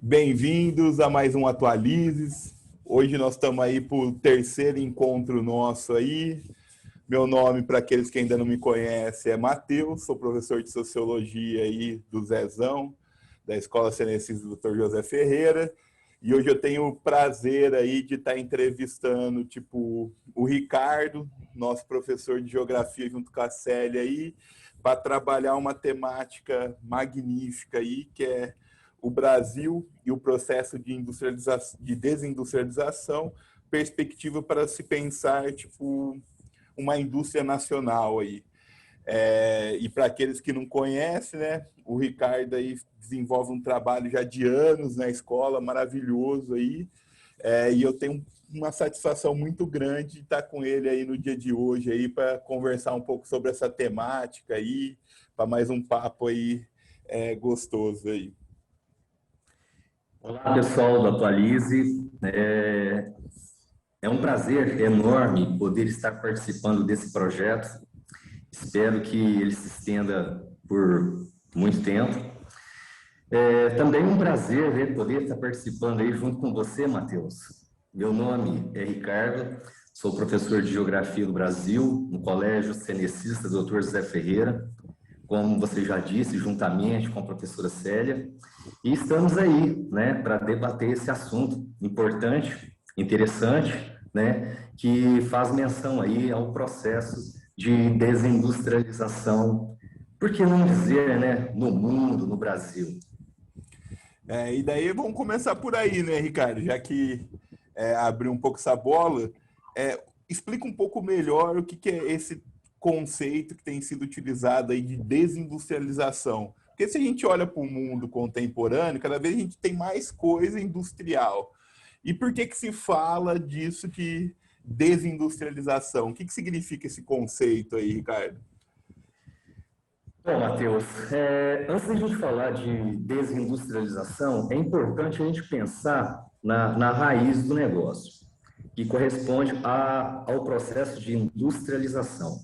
Bem-vindos a mais um Atualizes. Hoje nós estamos aí para o terceiro encontro nosso aí. Meu nome, para aqueles que ainda não me conhecem, é Matheus, sou professor de Sociologia aí do Zezão, da Escola Cenecista do Dr. José Ferreira. E hoje eu tenho o prazer aí de estar entrevistando, o Ricardo, nosso professor de Geografia junto com a Célia aí, para trabalhar uma temática magnífica aí, que é o Brasil e o processo de desindustrialização, perspectiva para se pensar, uma indústria nacional aí. E para aqueles que não conhecem, né, o Ricardo aí desenvolve um trabalho já de anos na escola, maravilhoso aí, e eu tenho uma satisfação muito grande de estar com ele aí no dia de hoje aí para conversar um pouco sobre essa temática aí, para mais um papo aí gostoso aí. Olá, pessoal do Atualize. É um prazer enorme poder estar participando desse projeto. Espero que ele se estenda por muito tempo. Também um prazer poder estar participando aí junto com você, Matheus. Meu nome é Ricardo, sou professor de Geografia do Brasil, no Colégio Cenecista Dr. José Ferreira, como você já disse, juntamente com a professora Célia. E estamos aí, né, para debater esse assunto importante, interessante, né, que faz menção aí ao processo de desindustrialização, por que não dizer, né, no mundo, no Brasil. E daí vamos começar por aí, né, Ricardo? Já que abriu um pouco essa bola, explica um pouco melhor o que é esse conceito que tem sido utilizado aí de desindustrialização. Porque se a gente olha para o mundo contemporâneo, cada vez a gente tem mais coisa industrial. E por que se fala disso de desindustrialização? O que significa esse conceito aí, Ricardo? Bom, Matheus, antes de a gente falar de desindustrialização, é importante a gente pensar na raiz do negócio, que corresponde ao processo de industrialização.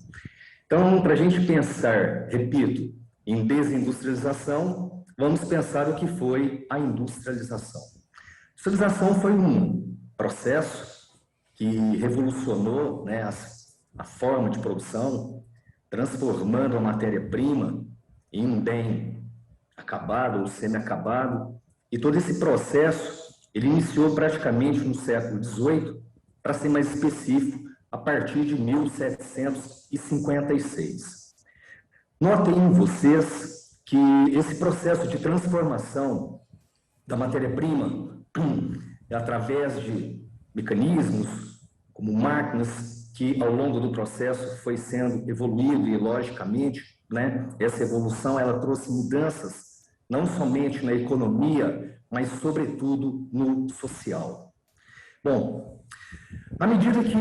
Então, para a gente pensar, repito, em desindustrialização, vamos pensar o que foi a industrialização. A industrialização foi um processo que revolucionou, né, a forma de produção, transformando a matéria-prima em um bem acabado ou semi-acabado. E todo esse processo, ele iniciou praticamente no século XVIII, para ser mais específico, a partir de 1756. Notem vocês que esse processo de transformação da matéria-prima é através de mecanismos como máquinas que ao longo do processo foi sendo evoluído e logicamente, né, essa evolução ela trouxe mudanças não somente na economia, mas sobretudo no social. Bom, à medida que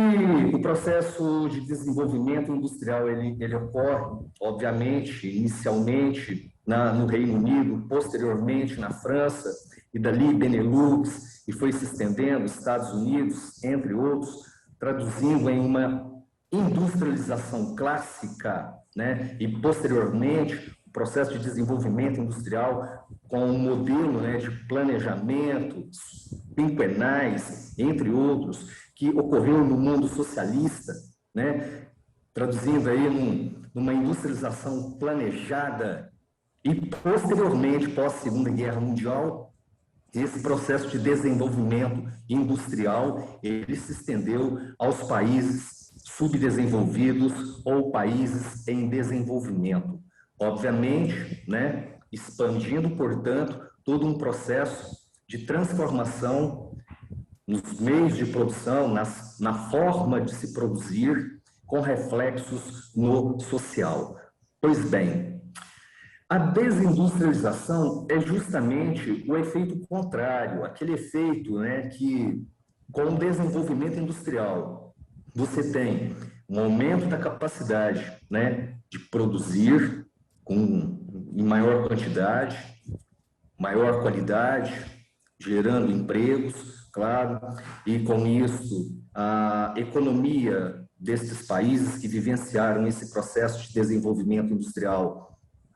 o processo de desenvolvimento industrial ele ocorre, obviamente, inicialmente no Reino Unido, posteriormente na França, e dali Benelux, e foi se estendendo, Estados Unidos, entre outros, traduzindo em uma industrialização clássica, né? E posteriormente o processo de desenvolvimento industrial com um modelo, né, de planejamento quinquenais, entre outros, que ocorreu no mundo socialista, né? Traduzindo aí numa industrialização planejada e posteriormente, pós-Segunda Guerra Mundial, esse processo de desenvolvimento industrial, ele se estendeu aos países subdesenvolvidos ou países em desenvolvimento. Obviamente, né, expandindo, portanto, todo um processo de transformação nos meios de produção, na forma de se produzir, com reflexos no social. Pois bem, a desindustrialização é justamente o efeito contrário, aquele efeito, né, que com o desenvolvimento industrial você tem um aumento da capacidade, né, de produzir em maior quantidade, maior qualidade, gerando empregos, claro, e com isso a economia destes países que vivenciaram esse processo de desenvolvimento industrial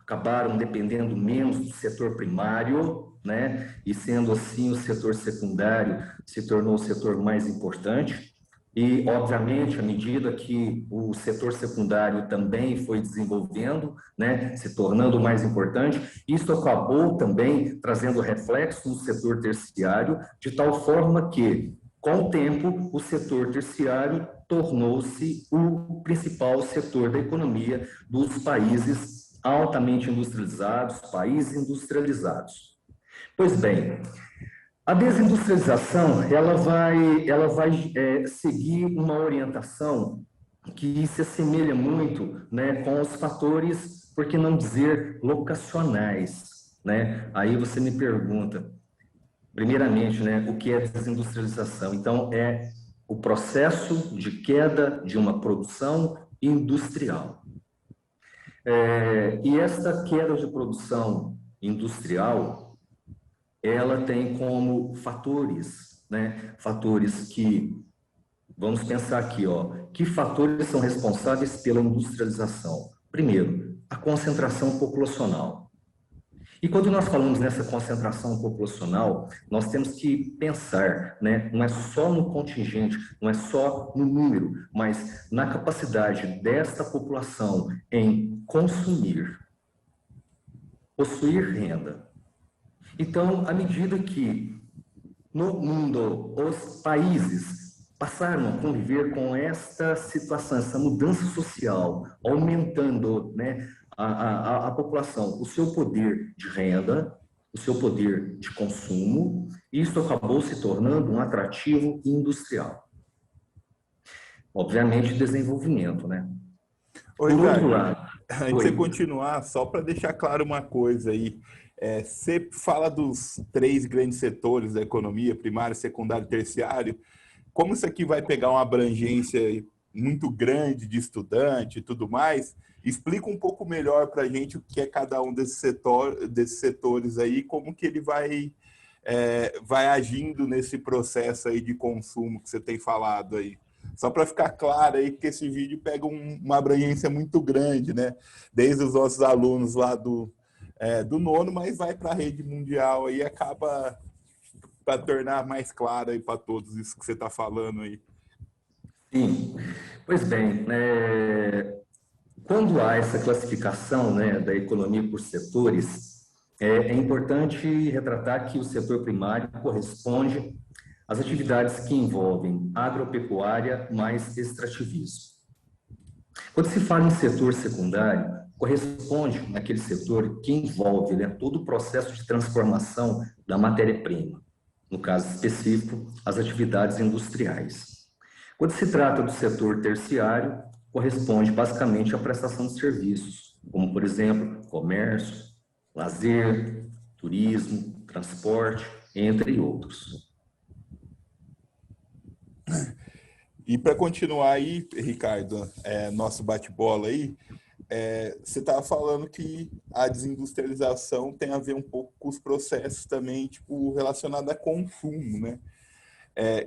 acabaram dependendo menos do setor primário, né? E sendo assim, o setor secundário se tornou o setor mais importante. E, obviamente, à medida que o setor secundário também foi desenvolvendo, né, se tornando mais importante, isso acabou também trazendo reflexo no setor terciário, de tal forma que, com o tempo, o setor terciário tornou-se o principal setor da economia dos países altamente industrializados, países industrializados. Pois bem, a desindustrialização, ela vai seguir uma orientação que se assemelha muito, né, com os fatores, por que não dizer, locacionais, né? Aí você me pergunta, primeiramente, né, o que é desindustrialização? Então, é o processo de queda de uma produção industrial. E esta queda de produção industrial, ela tem como fatores, né? Fatores que, vamos pensar aqui, ó, que fatores são responsáveis pela industrialização? Primeiro, a concentração populacional. E quando nós falamos nessa concentração populacional, nós temos que pensar, né, não é só no contingente, não é só no número, mas na capacidade desta população em consumir, possuir renda. Então, à medida que no mundo os países passaram a conviver com esta situação, essa mudança social, aumentando, né, a população, o seu poder de renda, o seu poder de consumo, isso acabou se tornando um atrativo industrial. Obviamente, desenvolvimento, né? Por outro lado, antes de você continuar, só para deixar claro uma coisa aí, você fala dos 3 grandes setores da economia, primário, secundário e terciário. Como isso aqui vai pegar uma abrangência muito grande de estudante e tudo mais, explica um pouco melhor para a gente o que é cada um desses setores aí, como que ele vai agindo nesse processo aí de consumo que você tem falado aí. Só para ficar claro aí que esse vídeo pega uma abrangência muito grande, né? Desde os nossos alunos lá do nono, mas vai para a rede mundial aí, acaba para tornar mais claro aí para todos isso que você está falando aí. Sim, pois bem, quando há essa classificação, né, da economia por setores, é importante retratar que o setor primário corresponde às atividades que envolvem agropecuária mais extrativismo. Quando se fala em setor secundário, corresponde àquele setor que envolve, né, todo o processo de transformação da matéria-prima, no caso específico, as atividades industriais. Quando se trata do setor terciário, corresponde basicamente à prestação de serviços, como, por exemplo, comércio, lazer, turismo, transporte, entre outros. E para continuar aí, Ricardo, nosso bate-bola aí, você estava falando que a desindustrialização tem a ver um pouco com os processos também, tipo, relacionados a consumo, né?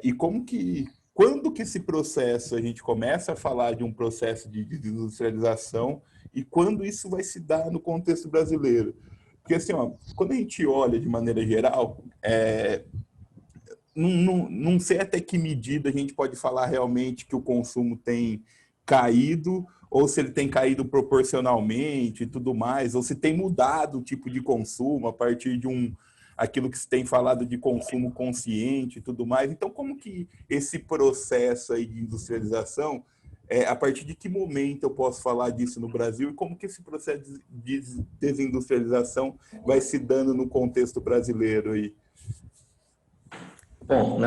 E quando que esse processo, a gente começa a falar de um processo de desindustrialização e quando isso vai se dar no contexto brasileiro? Porque, assim, ó, quando a gente olha de maneira geral, não sei até que medida a gente pode falar realmente que o consumo tem caído, ou se ele tem caído proporcionalmente e tudo mais, ou se tem mudado o tipo de consumo a partir de aquilo que se tem falado de consumo consciente e tudo mais. Então, como que esse processo aí de industrialização, a partir de que momento eu posso falar disso no Brasil e como que esse processo de desindustrialização vai se dando no contexto brasileiro aí? Bom,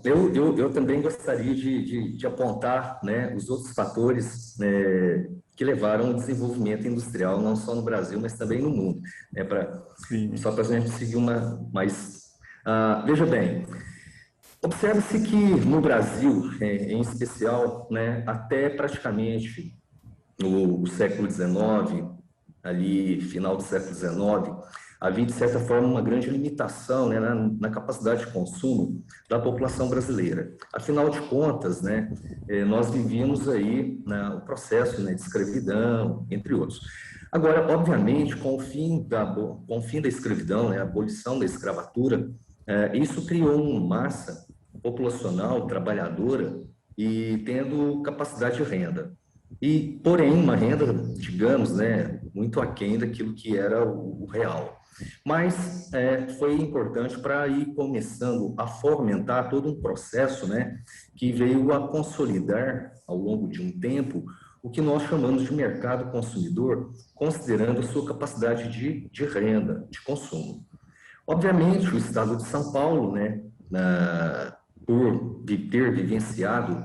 eu também gostaria de apontar, né, os outros fatores, né, que levaram ao desenvolvimento industrial, não só no Brasil, mas também no mundo. Né, só para a gente seguir veja bem, observa-se que no Brasil, em especial, né, até praticamente no século XIX, ali final do século XIX, havia, de certa forma, uma grande limitação, né, na capacidade de consumo da população brasileira. Afinal de contas, né, nós vivíamos aí, né, o processo, né, de escravidão, entre outros. Agora, obviamente, com o fim da escravidão, né, a abolição da escravatura, isso criou uma massa populacional trabalhadora e tendo capacidade de renda. E, porém, uma renda, digamos, né, muito aquém daquilo que era o real. Mas foi importante para ir começando a fomentar todo um processo, né, que veio a consolidar, ao longo de um tempo, o que nós chamamos de mercado consumidor, considerando a sua capacidade de renda, de consumo. Obviamente, o estado de São Paulo, né, por ter vivenciado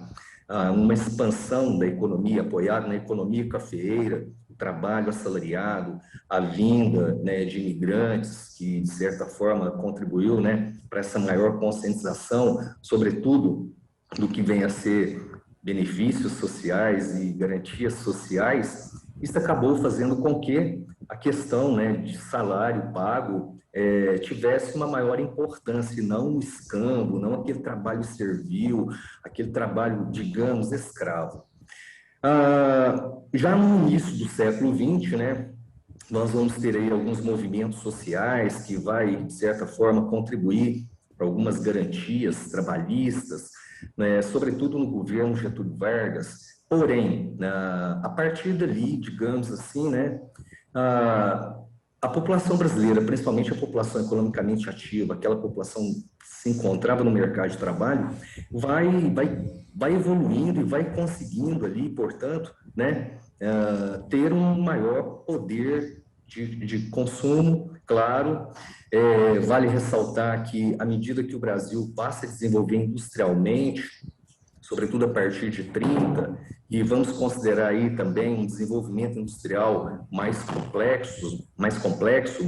uma expansão da economia, apoiada na economia cafeeira, o trabalho assalariado, a vinda, né, de imigrantes, que, de certa forma, contribuiu, né, para essa maior conscientização, sobretudo, do que vem a ser benefícios sociais e garantias sociais, isso acabou fazendo com que a questão, né, de salário pago tivesse uma maior importância, e não o escambo, não aquele trabalho servil, aquele trabalho, digamos, escravo. Já no início do século XX, né, nós vamos ter aí alguns movimentos sociais que vai, de certa forma, contribuir para algumas garantias trabalhistas, né, sobretudo no governo Getúlio Vargas. Porém, a partir dali, digamos assim, né, a população brasileira, principalmente a população economicamente ativa, aquela população que se encontrava no mercado de trabalho, vai evoluindo e vai conseguindo ali, portanto, né, ter um maior poder de consumo, claro. Vale ressaltar que, à medida que o Brasil passa a desenvolver industrialmente, sobretudo a partir de 30, e vamos considerar aí também um desenvolvimento industrial mais complexo,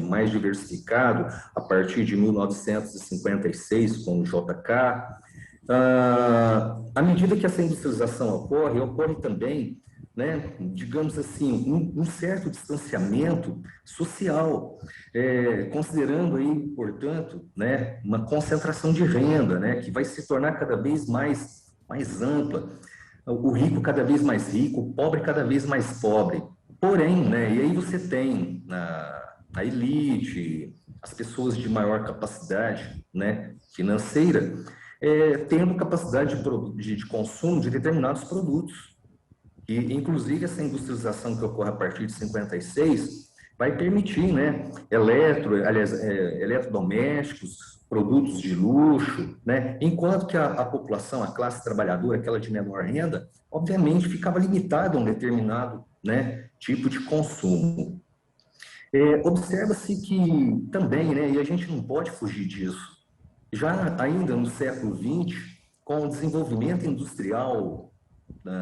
mais diversificado, a partir de 1956, com o JK. À medida que essa industrialização ocorre também, né, digamos assim, um certo distanciamento social, considerando aí, portanto, né, uma concentração de renda, né, que vai se tornar cada vez mais ampla, o rico cada vez mais rico, o pobre cada vez mais pobre. Porém, né, e aí você tem a elite, as pessoas de maior capacidade, né, financeira, tendo capacidade de consumo de determinados produtos. E, inclusive, essa industrialização que ocorre a partir de 56 vai permitir, né, eletrodomésticos, produtos de luxo, né, enquanto que a população, a classe trabalhadora, aquela de menor renda, obviamente ficava limitada a um determinado, né, tipo de consumo. Observa-se que também, né, e a gente não pode fugir disso, já ainda no século XX, com o desenvolvimento industrial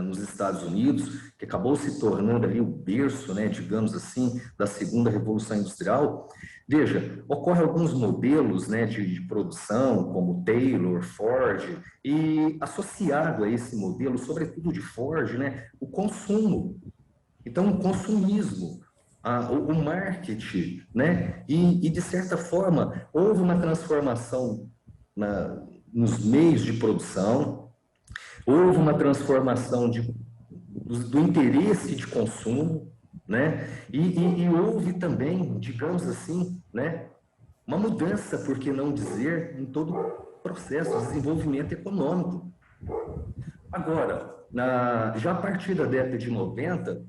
nos Estados Unidos, que acabou se tornando ali o berço, né, digamos assim, da segunda revolução industrial. Veja, ocorrem alguns modelos, né, de produção, como Taylor, Ford, e associado a esse modelo, sobretudo de Ford, né, o consumo. Então, o consumismo, o marketing, né, e de certa forma, houve uma transformação nos meios de produção, houve uma transformação do interesse de consumo, né? E houve também, digamos assim, né, uma mudança, por que não dizer, em todo o processo de desenvolvimento econômico. Agora, já a partir da década de 90,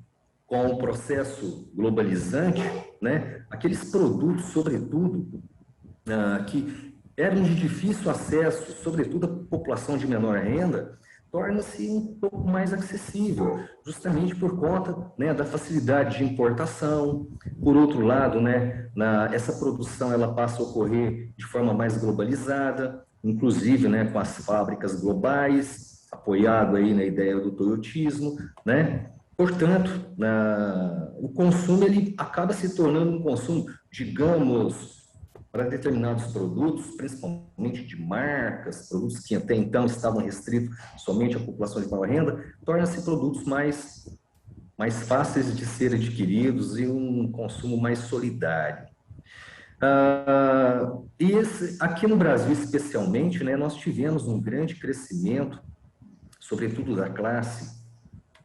com o processo globalizante, né, aqueles produtos, sobretudo, que eram de difícil acesso, sobretudo a população de menor renda, torna-se um pouco mais acessível, justamente por conta, né, da facilidade de importação. Por outro lado, né, essa produção ela passa a ocorrer de forma mais globalizada, inclusive, né, com as fábricas globais, apoiado aí na ideia do toyotismo, né? Portanto, o consumo ele acaba se tornando um consumo, digamos, para determinados produtos, principalmente de marcas, produtos que até então estavam restritos somente à população de maior renda, tornam-se produtos mais fáceis de ser adquiridos e um consumo mais solidário. Aqui no Brasil, especialmente, né, nós tivemos um grande crescimento, sobretudo da classe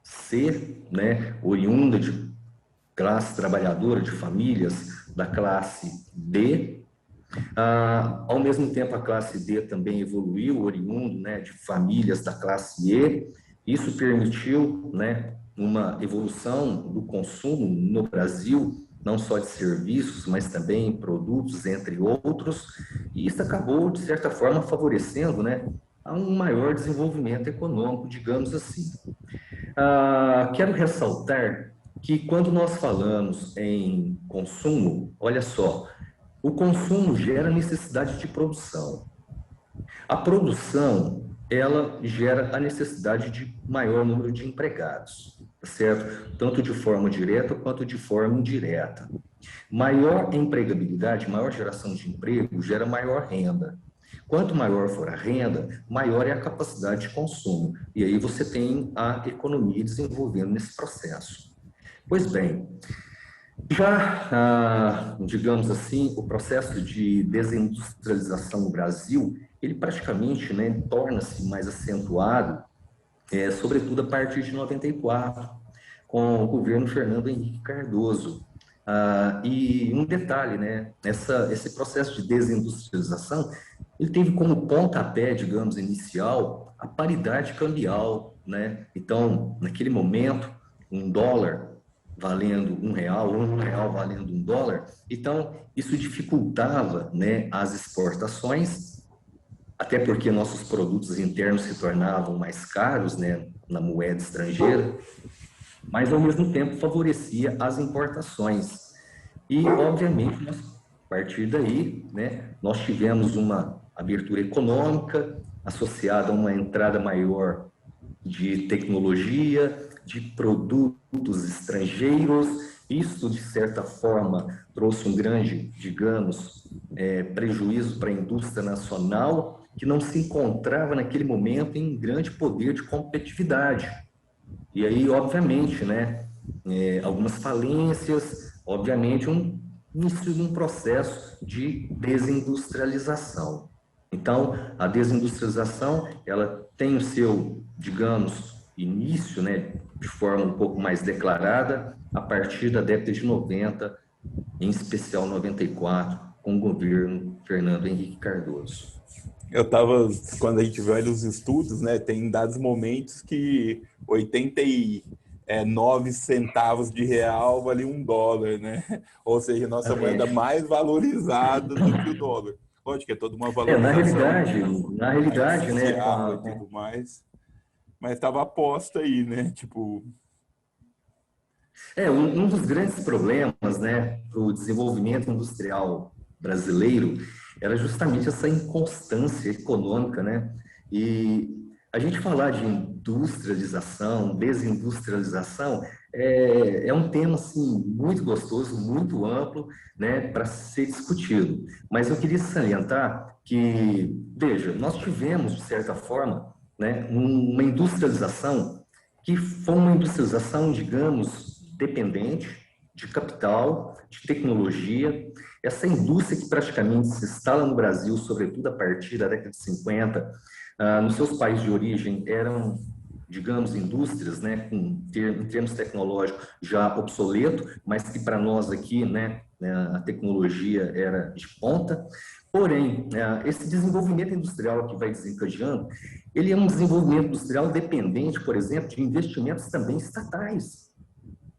C, né, oriunda de classe trabalhadora, de famílias da classe D. Ao mesmo tempo, a classe D também evoluiu, oriundo, né, de famílias da classe E. Isso permitiu, né, uma evolução do consumo no Brasil, não só de serviços, mas também produtos, entre outros. E isso acabou, de certa forma, favorecendo, né, a um maior desenvolvimento econômico, digamos assim. Quero ressaltar que quando nós falamos em consumo, olha só, o consumo gera necessidade de produção. A produção, ela gera a necessidade de maior número de empregados, tá certo? Tanto de forma direta quanto de forma indireta. Maior empregabilidade, maior geração de emprego, gera maior renda. Quanto maior for a renda, maior é a capacidade de consumo. E aí você tem a economia desenvolvendo nesse processo. Pois bem, já, digamos assim, o processo de desindustrialização no Brasil, ele praticamente, né, torna-se mais acentuado, sobretudo a partir de 94, com o governo Fernando Henrique Cardoso. E um detalhe, né, esse processo de desindustrialização, ele teve como pontapé, digamos, inicial, a paridade cambial, né? Então, naquele momento, um dólar valendo R$ 1, ou R$ 1 valendo $1. Então, isso dificultava, né, as exportações, até porque nossos produtos internos se tornavam mais caros, né, na moeda estrangeira, mas ao mesmo tempo favorecia as importações. E, obviamente, a partir daí, né, nós tivemos uma abertura econômica associada a uma entrada maior de tecnologia, de produtos estrangeiros. Isso, de certa forma, trouxe um grande, digamos, prejuízo para a indústria nacional, que não se encontrava naquele momento em grande poder de competitividade. E aí, obviamente, né, algumas falências, obviamente, início de um processo de desindustrialização. Então, a desindustrialização, ela tem o seu, digamos, início, né, de forma um pouco mais declarada, a partir da década de 90, em especial 94, com o governo Fernando Henrique Cardoso. Eu estava, quando a gente vê os estudos, né, tem dados momentos que 89 centavos de real vale $1, né? Ou seja, nossa moeda mais valorizada do que o dólar. Lógico que é toda uma valorização na realidade, né, artificial e tudo mais, mas estava aposta aí, né? Tipo... Um dos grandes problemas, né, para o desenvolvimento industrial brasileiro era justamente essa inconstância econômica, né? E a gente falar de industrialização, desindustrialização, é um tema assim muito gostoso, muito amplo, né, para ser discutido. Mas eu queria salientar que, veja, nós tivemos de certa forma, né, uma industrialização que foi uma industrialização, digamos, dependente de capital, de tecnologia. Essa indústria que praticamente se instala no Brasil, sobretudo a partir da década de 50, nos seus países de origem eram, digamos, indústrias, né, em termos tecnológicos já obsoleto, mas que para nós aqui, né, a tecnologia era de ponta. Porém, esse desenvolvimento industrial que vai desencadeando, ele é um desenvolvimento industrial dependente, por exemplo, de investimentos também estatais,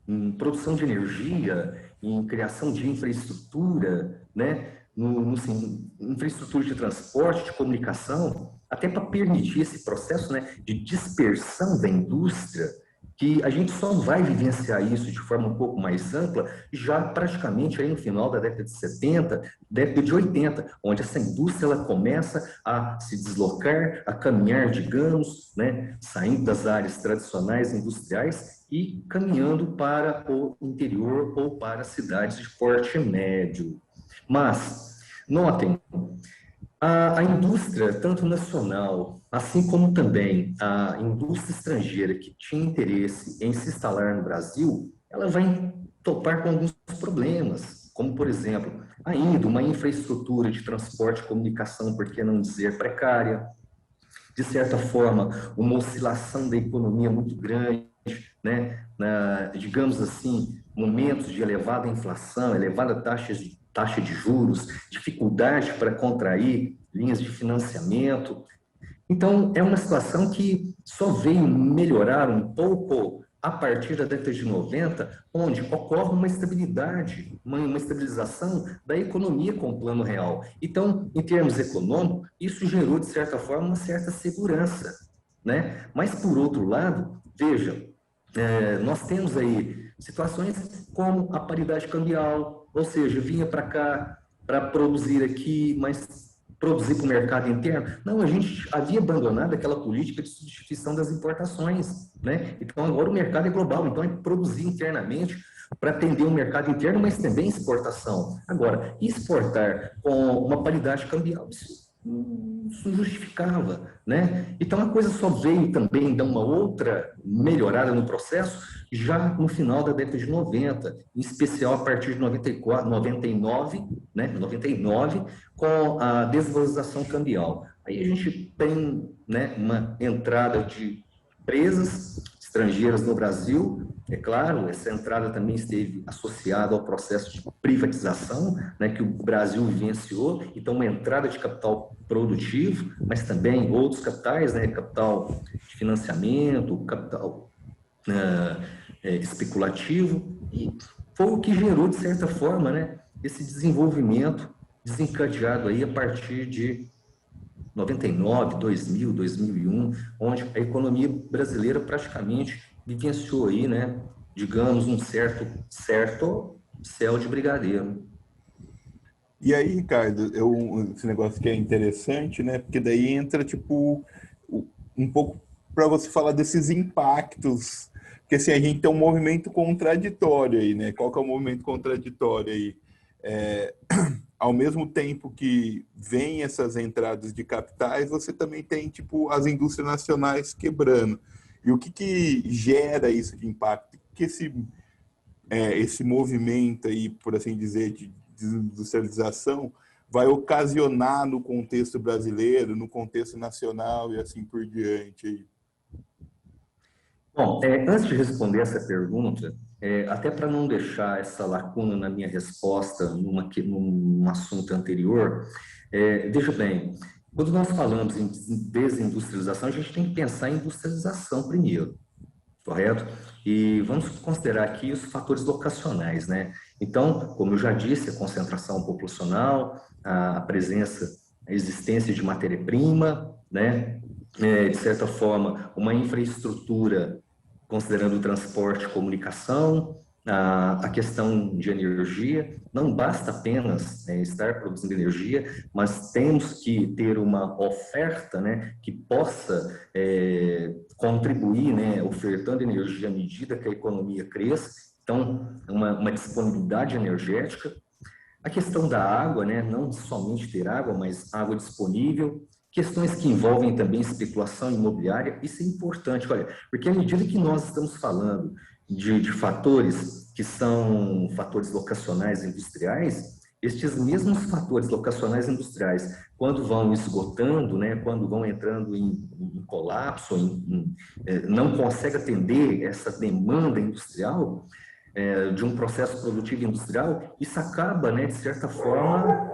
em produção de energia, em criação de infraestrutura, né, infraestrutura de transporte, de comunicação, até para permitir esse processo, né, de dispersão da indústria, que a gente só vai vivenciar isso de forma um pouco mais ampla já praticamente aí no final da década de 70, década de 80, onde essa indústria ela começa a se deslocar, a caminhar, digamos, né, saindo das áreas tradicionais industriais e caminhando para o interior ou para cidades de porte médio. Mas, notem, a indústria, tanto nacional, assim como também a indústria estrangeira que tinha interesse em se instalar no Brasil, ela vai topar com alguns problemas, como, por exemplo, ainda uma infraestrutura de transporte e comunicação, por que não dizer precária, de certa forma, uma oscilação da economia muito grande, né, digamos assim, momentos de elevada inflação, elevada taxa de juros, dificuldade para contrair linhas de financiamento. Então, é uma situação que só veio melhorar um pouco a partir da década de 90, onde ocorre uma estabilidade, uma estabilização da economia com o plano real. Então, em termos econômicos, isso gerou, de certa forma, uma certa segurança, né? Mas, por outro lado, veja, nós temos aí situações como a paridade cambial, ou seja, vinha para cá para produzir aqui, mas produzir para o mercado interno. Não, a gente havia abandonado aquela política de substituição das importações, né? Então, agora o mercado é global, então é produzir internamente para atender o mercado interno, mas também exportação. Agora, exportar com uma paridade cambial, isso não justificava, né? Então, a coisa só veio também dar uma outra melhorada no processo já no final da década de 90, em especial a partir de 94, 99, né? 99, com a desvalorização cambial. Aí a gente tem, né, uma entrada de empresas estrangeiras no Brasil. É claro, essa entrada também esteve associada ao processo de privatização, né, que o Brasil vivenciou. Então, uma entrada de capital produtivo, mas também outros capitais, né, capital de financiamento, capital especulativo, e foi o que gerou, de certa forma, né, esse desenvolvimento desencadeado aí a partir de 99, 2000, 2001, onde a economia brasileira praticamente vivenciou aí, né, digamos, um certo céu de brigadeiro. E aí, Ricardo, esse negócio que é interessante, né? Porque daí entra, tipo, um pouco para você falar desses impactos. Porque, assim, a gente tem um movimento contraditório aí, né? Qual que é o movimento contraditório aí? Ao mesmo tempo que vem essas entradas de capitais, você também tem, tipo, as indústrias nacionais quebrando. E o que gera isso de impacto? O que esse movimento aí, por assim dizer, de desindustrialização vai ocasionar no contexto brasileiro, no contexto nacional e assim por diante? Bom, antes de responder essa pergunta, até para não deixar essa lacuna na minha resposta num assunto anterior, veja bem, quando nós falamos em desindustrialização, a gente tem que pensar em industrialização primeiro, correto? E vamos considerar aqui os fatores locacionais, né? Então, como eu já disse, a concentração populacional, a presença, a existência de matéria-prima, né? De certa forma, uma infraestrutura, considerando o transporte e comunicação, a questão de energia. Não basta apenas estar produzindo energia, mas temos que ter uma oferta, né, que possa contribuir, né, ofertando energia à medida que a economia cresça. Então, uma disponibilidade energética. A questão da água, né, não somente ter água, mas água disponível. Questões que envolvem também especulação imobiliária, isso é importante, olha, porque à medida que nós estamos falando de fatores que são fatores locacionais industriais, estes mesmos fatores locacionais industriais, quando vão esgotando, né, quando vão entrando em colapso, não consegue atender essa demanda industrial, de um processo produtivo industrial, isso acaba, né, de certa forma,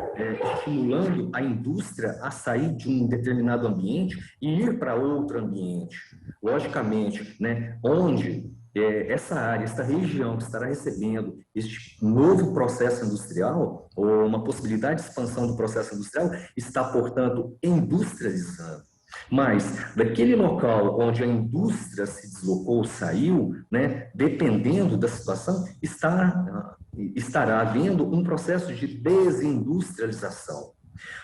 estimulando a indústria a sair de um determinado ambiente e ir para outro ambiente. Logicamente, né, onde essa área, essa região que estará recebendo este novo processo industrial, ou uma possibilidade de expansão do processo industrial, está, portanto, industrializando. Mas daquele local onde a indústria se deslocou, saiu, né, dependendo da situação, estará havendo um processo de desindustrialização.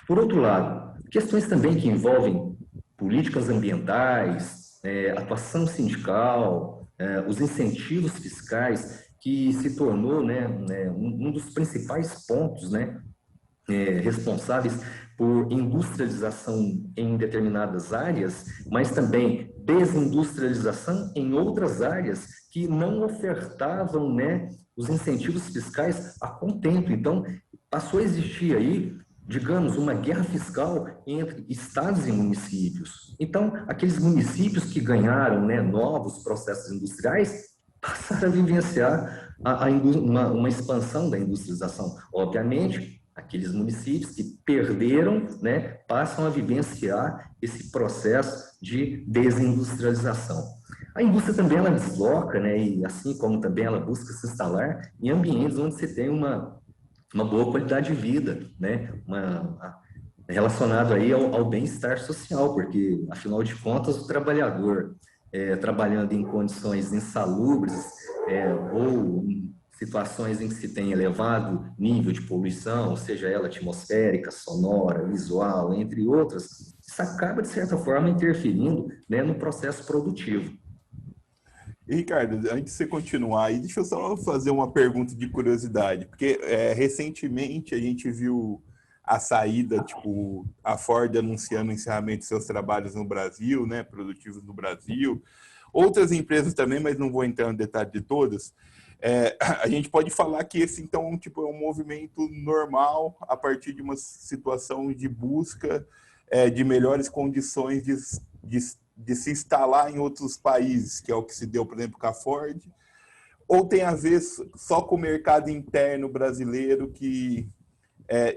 Por outro lado, questões também que envolvem políticas ambientais, atuação sindical, os incentivos fiscais, que se tornou, né, um dos principais pontos, né, responsáveis por industrialização em determinadas áreas, mas também desindustrialização em outras áreas que não ofertavam, né, os incentivos fiscais a contento. Então, passou a existir aí, digamos, uma guerra fiscal entre estados e municípios. Então, aqueles municípios que ganharam, né, novos processos industriais passaram a vivenciar uma expansão da industrialização. Obviamente, aqueles municípios que perderam, né, passam a vivenciar esse processo de desindustrialização. A indústria também ela desloca, né, e assim como também ela busca se instalar em ambientes onde você tem uma boa qualidade de vida, né, relacionado aí ao bem-estar social, porque, afinal de contas, o trabalhador trabalhando em condições insalubres ou em situações em que se tem elevado nível de poluição, seja ela atmosférica, sonora, visual, entre outras, isso acaba, de certa forma, interferindo, né, no processo produtivo. E, Ricardo, antes de você continuar aí, deixa eu só fazer uma pergunta de curiosidade, porque recentemente a gente viu a saída, tipo, a Ford anunciando o encerramento de seus trabalhos no Brasil, né, produtivos no Brasil, outras empresas também, mas não vou entrar no detalhe de todas. A gente pode falar que esse, então, tipo, é um movimento normal a partir de uma situação de busca de melhores condições de se instalar em outros países, que é o que se deu, por exemplo, com a Ford, ou tem a ver só com o mercado interno brasileiro que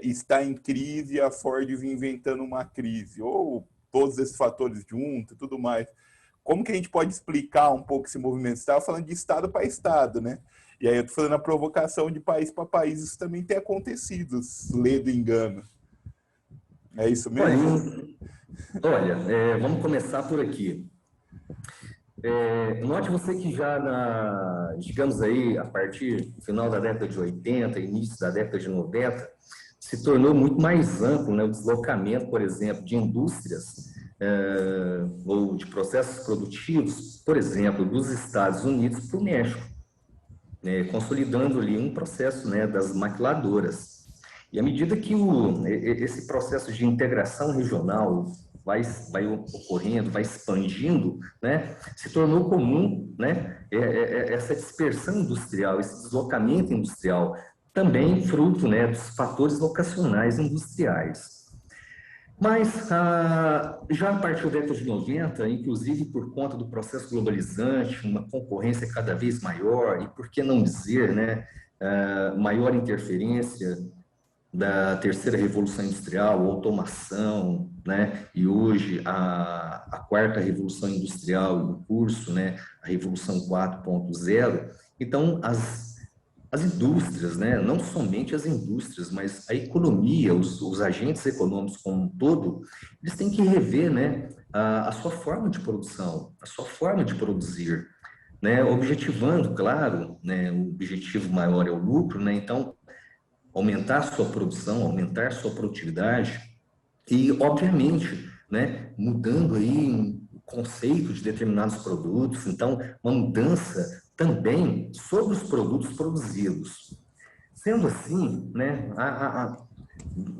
está em crise e a Ford vem inventando uma crise, ou todos esses fatores juntos e tudo mais. Como que a gente pode explicar um pouco esse movimento? Você estava falando de estado para estado, né? E aí eu estou fazendo a provocação de país para país, isso também tem acontecido, ledo engano. É isso mesmo? Olha, vamos começar por aqui. Note você que já digamos aí, a partir do final da década de 80, início da década de 90, se tornou muito mais amplo, né, o deslocamento, por exemplo, de indústrias ou de processos produtivos, por exemplo, dos Estados Unidos para o México, né, consolidando ali um processo, né, das maquiladoras. E à medida que esse processo de integração regional vai ocorrendo, vai expandindo, né, se tornou comum, né, essa dispersão industrial, esse deslocamento industrial, também fruto, né, dos fatores locacionais industriais. Mas, já a partir da década de 90, inclusive por conta do processo globalizante, uma concorrência cada vez maior, e por que não dizer, né, maior interferência da terceira revolução industrial, automação, né, e hoje a quarta revolução industrial em curso, né, a revolução 4.0. Então, as indústrias, né, não somente as indústrias, mas a economia, os agentes econômicos como um todo, eles têm que rever, né, a sua forma de produção, a sua forma de produzir, né, objetivando, claro, né, o objetivo maior é o lucro, né, então aumentar sua produção, aumentar sua produtividade e, obviamente, né, mudando aí o conceito de determinados produtos, então, uma mudança também sobre os produtos produzidos. Sendo assim, né,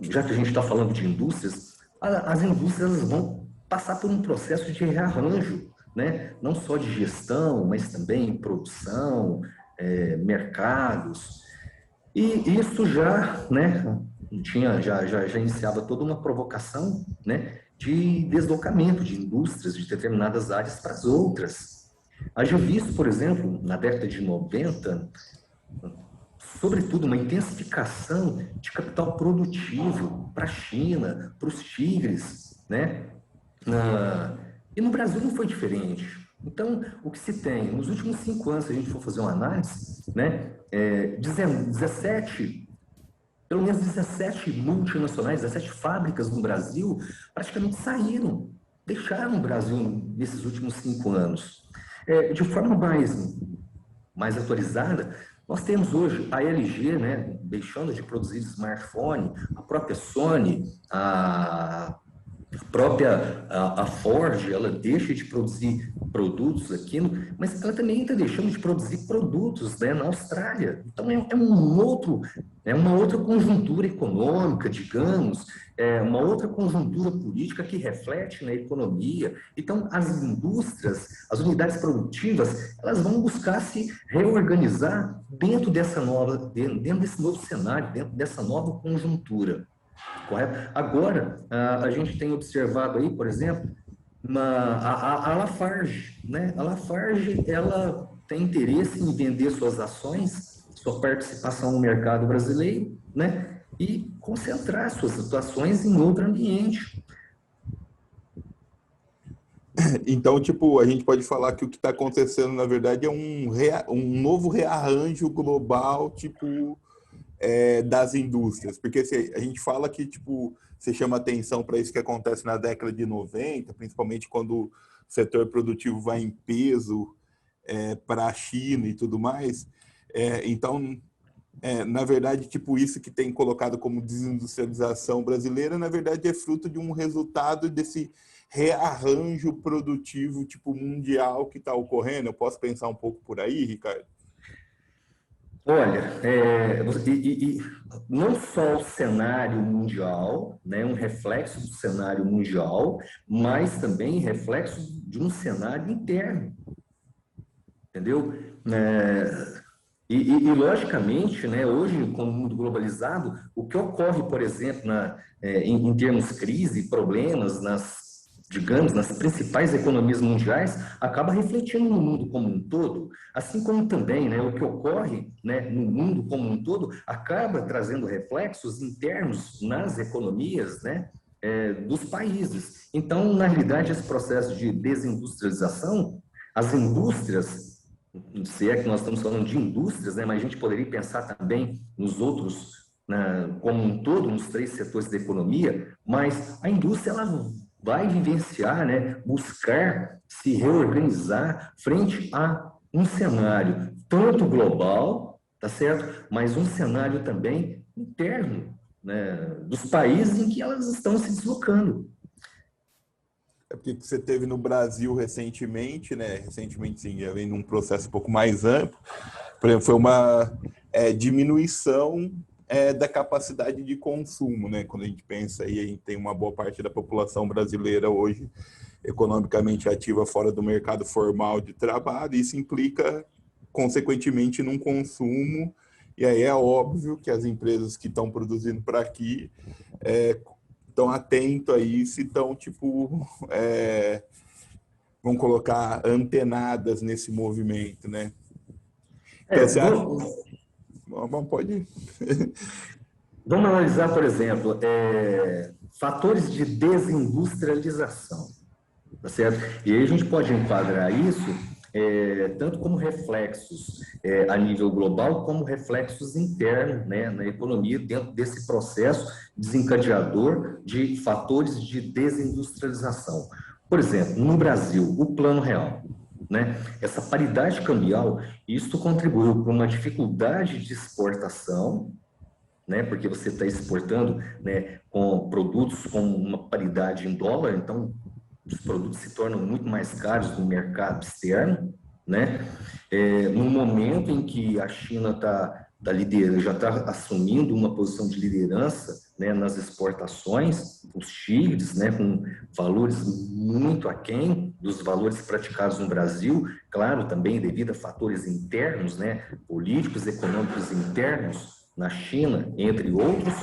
já que a gente está falando de indústrias, as indústrias vão passar por um processo de rearranjo, né, não só de gestão, mas também produção, mercados. E isso já, né, já iniciava toda uma provocação, né, de deslocamento de indústrias de determinadas áreas para as outras. Haja visto, por exemplo, na década de 90, sobretudo uma intensificação de capital produtivo para a China, para os tigres, né? E no Brasil não foi diferente. Então, o que se tem, nos últimos 5 anos, se a gente for fazer uma análise, né, 17, pelo menos 17 multinacionais, 17 fábricas no Brasil, praticamente saíram, deixaram o Brasil nesses últimos 5 anos. De forma mais atualizada, nós temos hoje a LG, né, deixando de produzir smartphone, a própria Sony, a própria a Ford, ela deixa de produzir produtos aqui, mas ela também está deixando de produzir produtos, né, na Austrália. Então é uma outra conjuntura econômica, digamos, uma outra conjuntura política que reflete na economia. Então as indústrias, as unidades produtivas, elas vão buscar se reorganizar dentro desse novo cenário, dentro dessa nova conjuntura. Correto? Agora, a gente tem observado aí, por exemplo, a Lafarge, né? A Lafarge, ela tem interesse em vender suas ações, sua participação no mercado brasileiro, né? E concentrar suas atuações em outro ambiente. Então, tipo, a gente pode falar que o que está acontecendo, na verdade, é um novo rearranjo global, tipo, das indústrias. Porque se a gente fala que, tipo, você chama atenção para isso que acontece na década de 90, principalmente quando o setor produtivo vai em peso para a China e tudo mais. Então, na verdade, tipo, isso que tem colocado como desindustrialização brasileira, na verdade, é fruto de um resultado desse rearranjo produtivo, tipo, mundial que está ocorrendo. Eu posso pensar um pouco por aí, Ricardo? Olha, não só o cenário mundial, né, um reflexo do cenário mundial, mas também reflexo de um cenário interno, entendeu? Logicamente, né, hoje, com o mundo globalizado, o que ocorre, por exemplo, em termos de crise, problemas digamos, nas principais economias mundiais, acaba refletindo no mundo como um todo, assim como também, né, o que ocorre, né, no mundo como um todo acaba trazendo reflexos internos nas economias, né, dos países. Então, na realidade, esse processo de desindustrialização, as indústrias, se é que nós estamos falando de indústrias, né, mas a gente poderia pensar também nos outros, como um todo, nos três setores da economia, mas a indústria ela vai vivenciar, né, buscar se reorganizar frente a um cenário tanto global, tá certo? Mas um cenário também interno, né, dos países em que elas estão se deslocando. É porque você teve no Brasil recentemente, né? Recentemente, sim, já vem num processo um pouco mais amplo. Por exemplo, foi uma diminuição da capacidade de consumo, né? Quando a gente pensa aí, a gente tem uma boa parte da população brasileira hoje economicamente ativa fora do mercado formal de trabalho, e isso implica, consequentemente, num consumo, e aí é óbvio que as empresas que estão produzindo para aqui estão atentos a isso e estão, tipo, vamos colocar, antenadas nesse movimento, né? Então, você acha... Bom, pode ir. Vamos analisar, por exemplo, fatores de desindustrialização, tá certo? E aí a gente pode enquadrar isso tanto como reflexos a nível global, como reflexos internos, né, na economia, dentro desse processo desencadeador de fatores de desindustrialização. Por exemplo, no Brasil, o Plano Real, né, essa paridade cambial, isso contribuiu para uma dificuldade de exportação, né, porque você está exportando, né, com produtos com uma paridade em dólar, então os produtos se tornam muito mais caros no mercado externo, né? No momento em que a China já está assumindo uma posição de liderança, né, nas exportações, os tigres, né, com valores muito aquém dos valores praticados no Brasil, claro, também devido a fatores internos, né, políticos, econômicos internos na China, entre outros.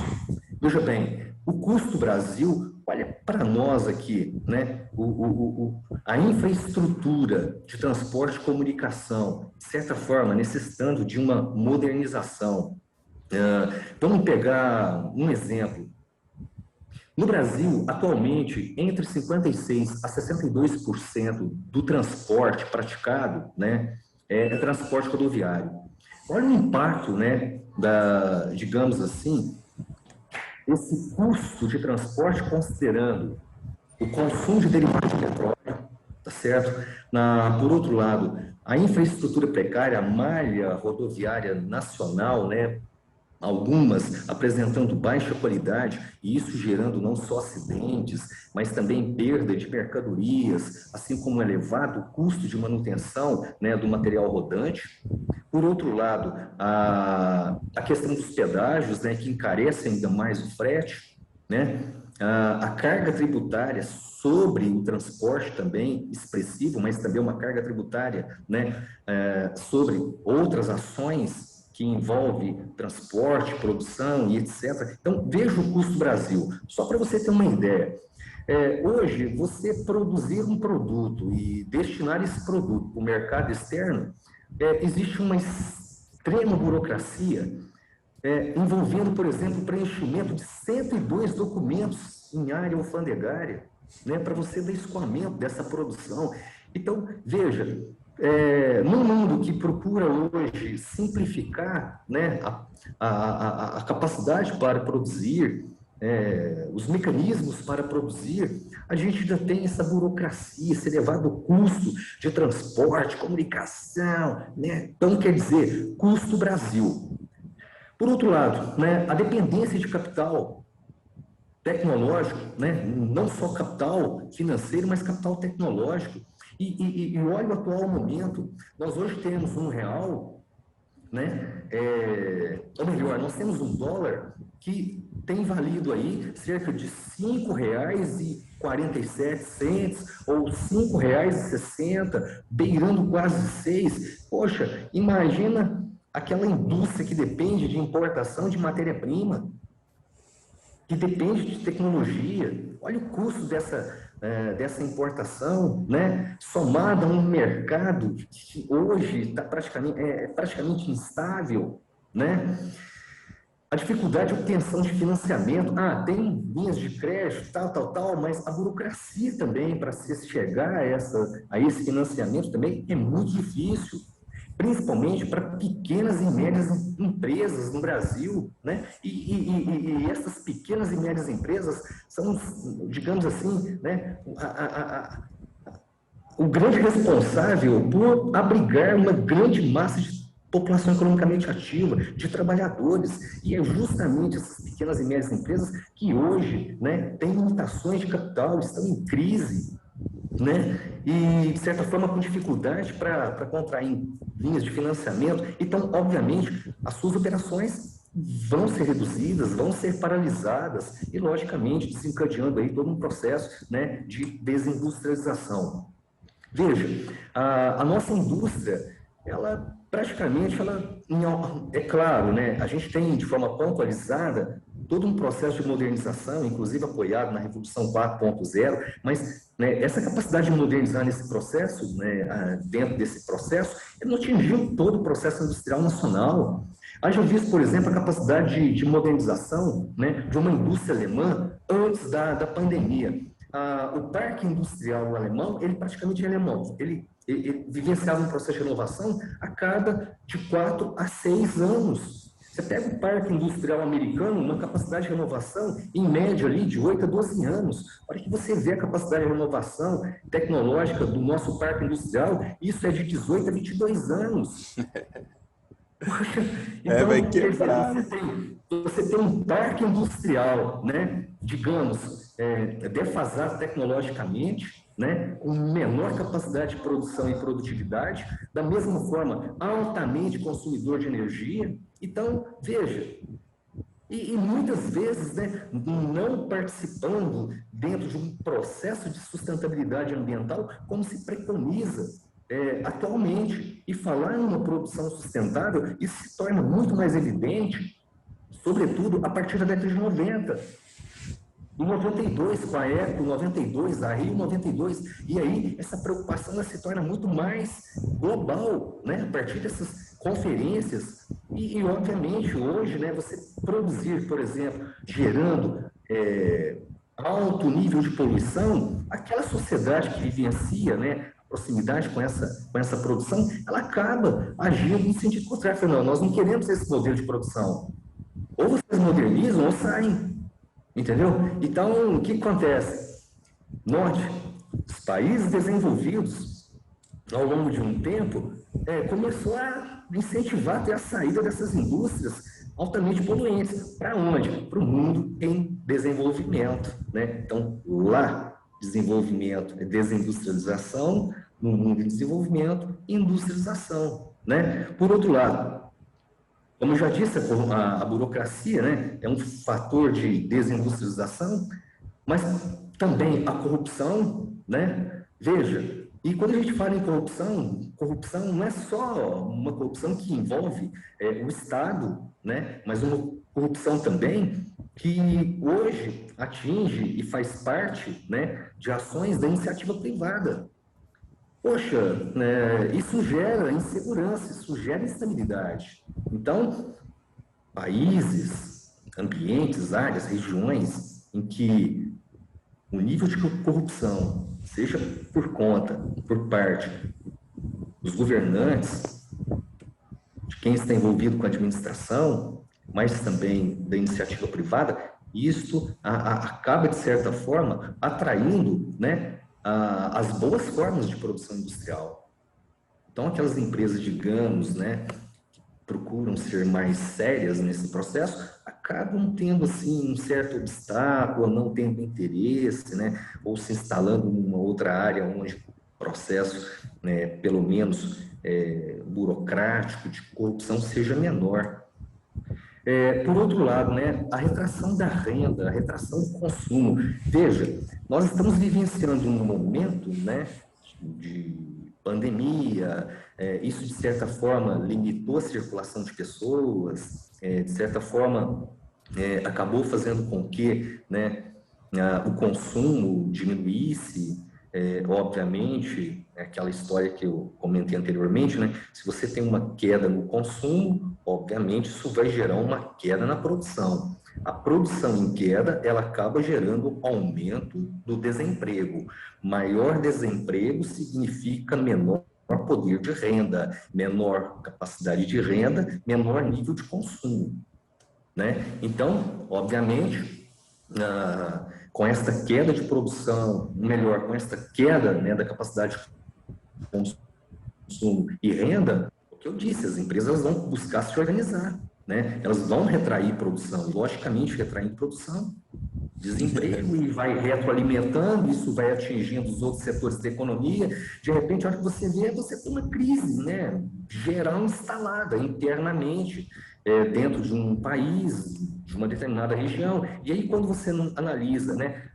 Veja bem, o custo Brasil, olha para nós aqui, né? A infraestrutura de transporte e comunicação, de certa forma, necessitando de uma modernização. Vamos pegar um exemplo. No Brasil, atualmente, entre 56% a 62% do transporte praticado, né, é transporte rodoviário. Olha o impacto, né, digamos assim, esse custo de transporte, considerando o consumo de derivados de petróleo, tá certo? Por outro lado, a infraestrutura precária, a malha rodoviária nacional, né? Algumas apresentando baixa qualidade, e isso gerando não só acidentes, mas também perda de mercadorias, assim como um elevado custo de manutenção, né, do material rodante. Por outro lado, a questão dos pedágios, né, que encarece ainda mais o frete, né, a carga tributária sobre o transporte também expressivo, mas também uma carga tributária, né, sobre outras ações que envolve transporte, produção e etc. Então, veja o custo Brasil. Só para você ter uma ideia, hoje, você produzir um produto e destinar esse produto para o mercado externo existe uma extrema burocracia envolvendo, por exemplo, o preenchimento de 102 documentos em área alfandegária, né, para você dar escoamento dessa produção. Então, veja, num mundo que procura hoje simplificar, né, a capacidade para produzir, os mecanismos para produzir, a gente ainda tem essa burocracia, esse elevado custo de transporte, comunicação, né? Então, quer dizer, custo Brasil. Por outro lado, né, a dependência de capital tecnológico, né, não só capital financeiro, mas capital tecnológico. E olha o atual momento, nós hoje temos um real, né, ou melhor, nós temos um dólar que tem valido aí cerca de R$ 5,47 ou R$ 5,60, beirando quase 6. Poxa, imagina aquela indústria que depende de importação de matéria-prima, que depende de tecnologia. Olha o custo dessa importação, né? Somado a um mercado que hoje está praticamente instável, né? A dificuldade de obtenção de financiamento, tem linhas de crédito, tal, mas a burocracia também para se chegar a esse financiamento também é muito difícil, principalmente para pequenas e médias empresas no Brasil, né? E essas pequenas e médias empresas são, digamos assim, né, o grande responsável por abrigar uma grande massa de população economicamente ativa, de trabalhadores, e é justamente essas pequenas e médias empresas que hoje, né, têm limitações de capital, estão em crise, né, e de certa forma com dificuldade para contrair linhas de financiamento. Então, obviamente, as suas operações vão ser reduzidas, vão ser paralisadas e, logicamente, desencadeando aí todo um processo, né, de desindustrialização. Veja, a nossa indústria, ela praticamente, é claro, né, a gente tem de forma pontualizada todo um processo de modernização, inclusive apoiado na Revolução 4.0, mas, né, essa capacidade de modernizar nesse processo, né, dentro desse processo, não atingiu todo o processo industrial nacional. Haja visto, por exemplo, a capacidade de modernização, né, de uma indústria alemã antes da pandemia. O parque industrial alemão, ele praticamente é alemão. Ele vivenciava um processo de renovação a cada de 4 a 6 anos. Você pega o parque industrial americano, uma capacidade de renovação, em média, ali, de 8 a 12 anos. Olha que você vê a capacidade de renovação tecnológica do nosso parque industrial, isso é de 18 a 22 anos. Poxa, então, vai quer dizer, quebrar. você tem um parque industrial, né, digamos, defasado tecnologicamente, né, com menor capacidade de produção e produtividade, da mesma forma, altamente consumidor de energia. Então, veja, e muitas vezes, né, não participando dentro de um processo de sustentabilidade ambiental como se preconiza atualmente. E falar em uma produção sustentável, isso se torna muito mais evidente, sobretudo a partir da década de 90. Em 92, com a ECO 92, a Rio 92, e aí essa preocupação ela se torna muito mais global, né, a partir dessas conferências. E obviamente, hoje, né, você produzir, por exemplo, gerando alto nível de poluição, aquela sociedade que vivencia, né, proximidade com essa produção, ela acaba agindo no sentido contrário. Não, nós não queremos esse modelo de produção. Ou vocês modernizam ou saem. Entendeu? Então, o que acontece? Note, os países desenvolvidos, ao longo de um tempo, começou a incentivar até a saída dessas indústrias altamente poluentes. Para onde? Para o mundo em desenvolvimento, né? Então, lá, desenvolvimento é desindustrialização, no mundo em desenvolvimento, industrialização, né? Por outro lado, como eu já disse, a burocracia, né, é um fator de desindustrialização, mas também a corrupção, né? Veja, e quando a gente fala em corrupção não é só uma corrupção que envolve o Estado, né, mas uma corrupção também que hoje atinge e faz parte, né, de ações da iniciativa privada. Poxa, isso gera insegurança, isso gera instabilidade. Então, países, ambientes, áreas, regiões em que o nível de corrupção, seja por parte dos governantes, de quem está envolvido com a administração, mas também da iniciativa privada, isto acaba, de certa forma, atraindo, né, as boas formas de produção industrial. Então, aquelas empresas, digamos, né, que procuram ser mais sérias nesse processo, acabam tendo, assim, um certo obstáculo, não tendo interesse, né, ou se instalando numa outra área onde o processo, né, pelo menos burocrático, de corrupção, seja menor. Por outro lado, né, a retração da renda, a retração do consumo. Veja, nós estamos vivenciando um momento, né, de pandemia, isso de certa forma limitou a circulação de pessoas, de certa forma acabou fazendo com que, né, o consumo diminuísse, obviamente, é aquela história que eu comentei anteriormente, né? Se você tem uma queda no consumo, obviamente isso vai gerar uma queda na produção. A produção em queda, ela acaba gerando aumento do desemprego. Maior desemprego significa menor poder de renda, menor capacidade de renda, menor nível de consumo, né? Então, obviamente, com esta queda de produção, melhor, com esta queda, né, da capacidade de consumo e renda, o que eu disse, as empresas vão buscar se organizar, né? Elas vão retrair produção, logicamente, retraindo produção, desemprego, e vai retroalimentando, isso vai atingindo os outros setores da economia. De repente, a hora que você vê, você tem uma crise, né, geral instalada internamente, dentro de um país, de uma determinada região. E aí, quando você não analisa, né,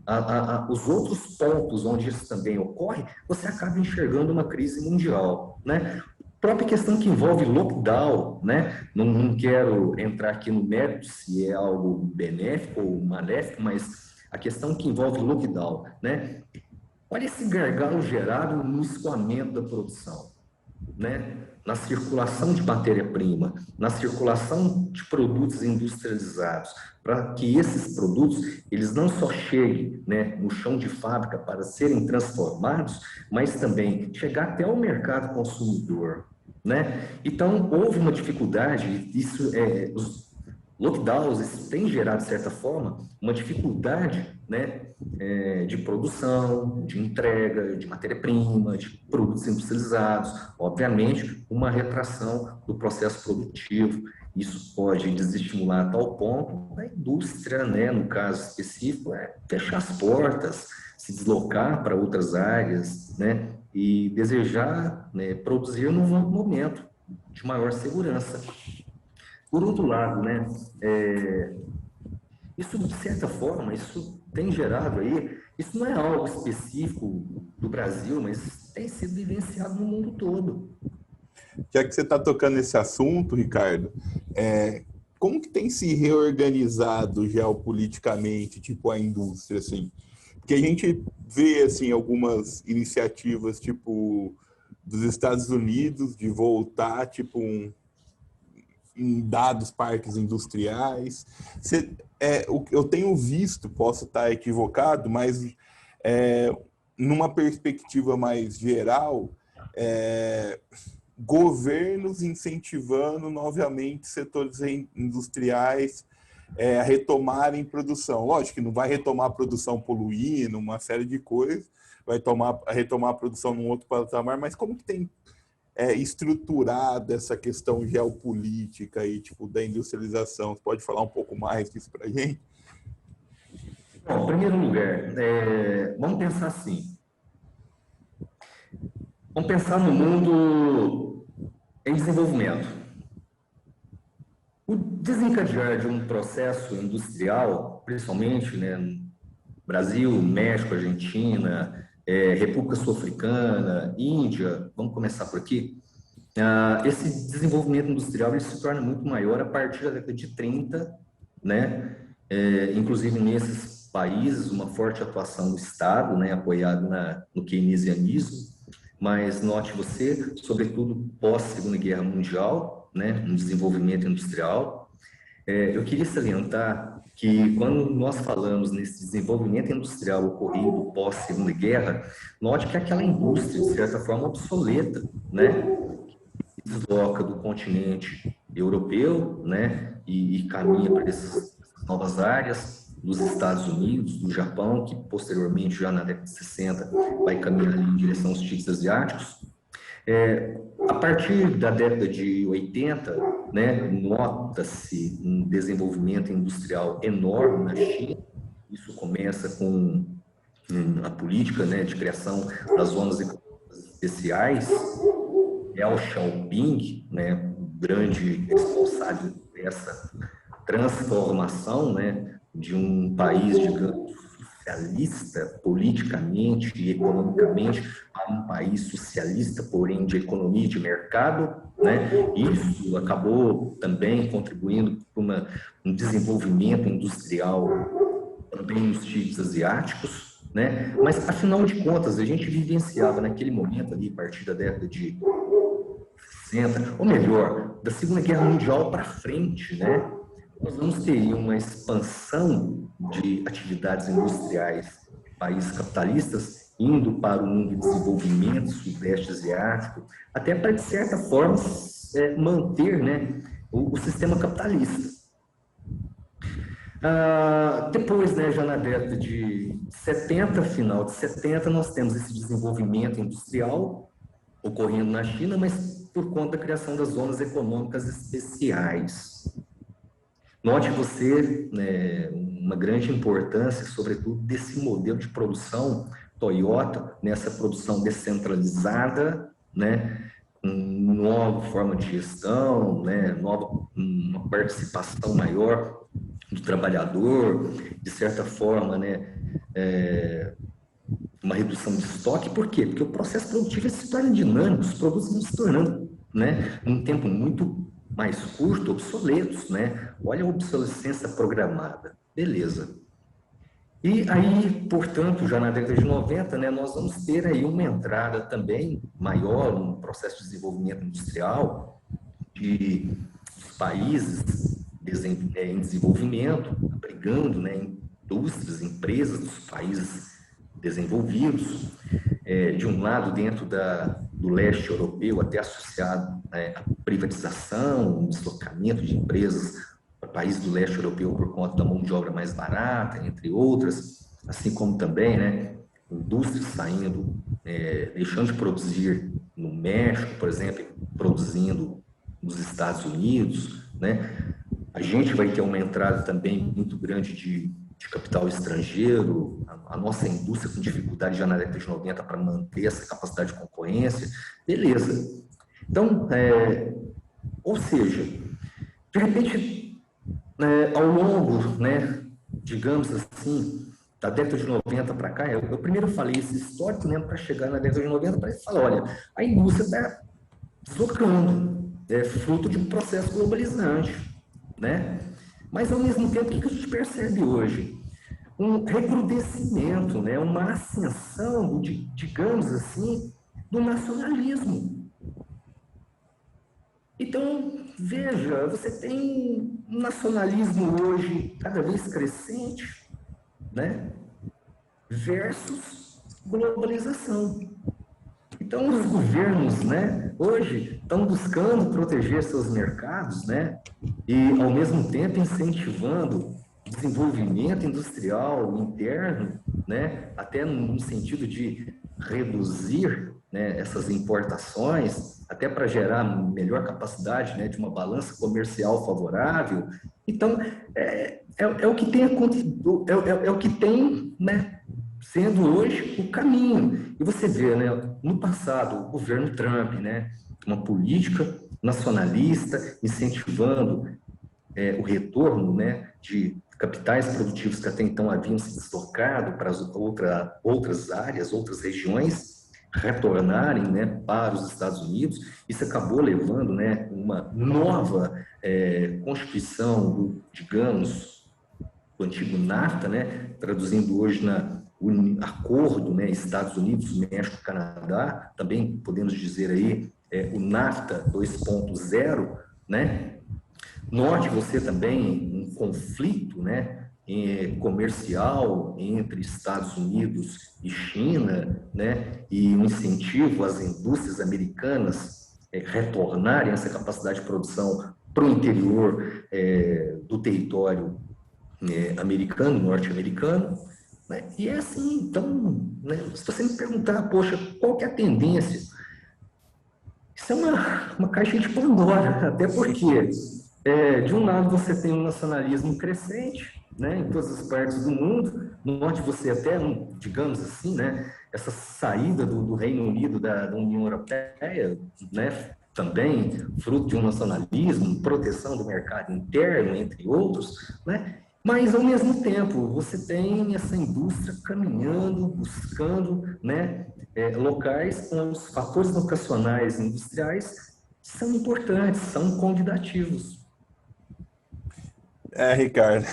os outros pontos onde isso também ocorre, você acaba enxergando uma crise mundial, né? Própria questão que envolve lockdown, né? Não quero entrar aqui no mérito se é algo benéfico ou maléfico, mas a questão que envolve lockdown, né? Olha esse gargalo gerado no escoamento da produção, né? Na circulação de matéria-prima, na circulação de produtos industrializados, para que esses produtos eles não só cheguem, né, no chão de fábrica para serem transformados, mas também chegar até o mercado consumidor, né? Então houve uma dificuldade, os lockdowns, isso tem gerado, de certa forma, uma dificuldade, né, de produção, de entrega, de matéria-prima, de produtos industrializados, obviamente, uma retração do processo produtivo. Isso pode desestimular a tal ponto a indústria, né, no caso específico, fechar as portas, se deslocar para outras áreas, né, e desejar, né, produzir num momento de maior segurança. Por outro lado, né, isso, de certa forma, isso tem gerado aí, isso não é algo específico do Brasil, mas tem sido vivenciado no mundo todo. Já que você está tocando nesse assunto, Ricardo, como que tem se reorganizado geopoliticamente, tipo, a indústria, assim? Porque a gente vê, assim, algumas iniciativas, tipo, dos Estados Unidos de voltar, tipo, em dados parques industriais. Eu tenho visto, posso estar equivocado, mas numa perspectiva mais geral, governos incentivando novamente setores industriais a retomarem produção. Lógico que não vai retomar a produção poluindo, uma série de coisas, vai retomar a produção num outro patamar, mas como que tem estruturada essa questão geopolítica aí, tipo, da industrialização? Você pode falar um pouco mais disso para a gente? Bom, em primeiro lugar, vamos pensar assim. Vamos pensar no mundo em desenvolvimento. O desencadear de um processo industrial, principalmente, né, Brasil, México, Argentina, República Sul-Africana, Índia, vamos começar por aqui. Esse desenvolvimento industrial ele se torna muito maior a partir da década de 30, né? Inclusive nesses países, uma forte atuação do Estado, né, apoiado no keynesianismo, mas note você, sobretudo pós-Segunda Guerra Mundial, né, no desenvolvimento industrial. Eu queria salientar que quando nós falamos nesse desenvolvimento industrial ocorrido pós-Segunda Guerra, note que aquela indústria, de certa forma, obsoleta, né, se desloca do continente europeu, né, e caminha para essas novas áreas, dos Estados Unidos, do Japão, que posteriormente, já na década de 60, vai caminhar em direção aos países asiáticos. A partir da década de 80, né, nota-se um desenvolvimento industrial enorme na China. Isso começa com a política, né, de criação das zonas econômicas especiais. Deng Xiaoping, né, o grande responsável dessa transformação, né, de um país, digamos, socialista politicamente e economicamente a um país socialista, porém de economia de mercado, né? Isso acabou também contribuindo para um desenvolvimento industrial também nos países asiáticos, né? Mas afinal de contas, a gente vivenciava naquele momento ali, a partir da década de 60, ou melhor, da Segunda Guerra Mundial para frente, né? Nós vamos ter uma expansão de atividades industriais de países capitalistas indo para o mundo de desenvolvimento sudeste asiático, até para, de certa forma, manter, né, o sistema capitalista. Depois, né, já na década de 70, final de 70, nós temos esse desenvolvimento industrial ocorrendo na China, mas por conta da criação das zonas econômicas especiais. Note você, né, uma grande importância, sobretudo, desse modelo de produção Toyota, nessa produção descentralizada, né, com nova forma de gestão, né, uma participação maior do trabalhador, de certa forma, né, uma redução de estoque. Por quê? Porque o processo produtivo se torna dinâmico, os produtos vão se tornando, né, num tempo muito mais curto, obsoletos, né? Olha a obsolescência programada. Beleza. E aí, portanto, já na década de 90, né, nós vamos ter aí uma entrada também maior no processo de desenvolvimento industrial de países em desenvolvimento, abrigando, né, indústrias, empresas dos países desenvolvidos, de um lado dentro do leste europeu, até associado, né, à privatização, deslocamento de empresas para países do leste europeu por conta da mão de obra mais barata, entre outras, assim como também, né, indústrias saindo, deixando de produzir no México, por exemplo, produzindo nos Estados Unidos, né? A gente vai ter uma entrada também muito grande de capital estrangeiro, a nossa indústria com dificuldade já na década de 90 para manter essa capacidade de concorrência, beleza. Então, ou seja, de repente, ao longo, né, digamos assim, da década de 90 para cá, eu primeiro falei esse histórico, né, para chegar na década de 90 para falar, olha, a indústria está deslocando, é fruto de um processo globalizante, né? Mas, ao mesmo tempo, o que a gente percebe hoje? Um recrudescimento, né? Uma ascensão, digamos assim, do nacionalismo. Então, veja, você tem um nacionalismo hoje cada vez crescente, né? Versus globalização. Então, os governos, né, hoje estão buscando proteger seus mercados, né, e, ao mesmo tempo, incentivando o desenvolvimento industrial interno, né, até no sentido de reduzir, né, essas importações, até para gerar melhor capacidade, né, de uma balança comercial favorável. Então, é o que tem acontecido, é o que tem, né, sendo hoje o caminho. E você vê, né, no passado, o governo Trump, né, uma política nacionalista, incentivando o retorno, né, de capitais produtivos que até então haviam se deslocado para outras áreas, outras regiões, retornarem, né, para os Estados Unidos. Isso acabou levando, né, uma nova constituição, digamos, do antigo NAFTA, né, traduzindo hoje acordo, né, Estados Unidos, México, Canadá, também podemos dizer aí o NAFTA 2.0, né? Note você também um conflito, né, comercial entre Estados Unidos e China, né, e um incentivo às indústrias americanas retornarem essa capacidade de produção para o interior do território americano, norte-americano, né? E é assim, então, né, se você me perguntar, poxa, qual que é a tendência? Isso é uma caixa de Pandora, até porque, de um lado, você tem um nacionalismo crescente, né, em todas as partes do mundo, no norte você até, digamos assim, né, essa saída do Reino Unido da União Europeia, né, também fruto de um nacionalismo, proteção do mercado interno, entre outros, né, mas, ao mesmo tempo, você tem essa indústria caminhando, buscando, né, locais onde os fatores locacionais e industriais são importantes, são convidativos. Ricardo,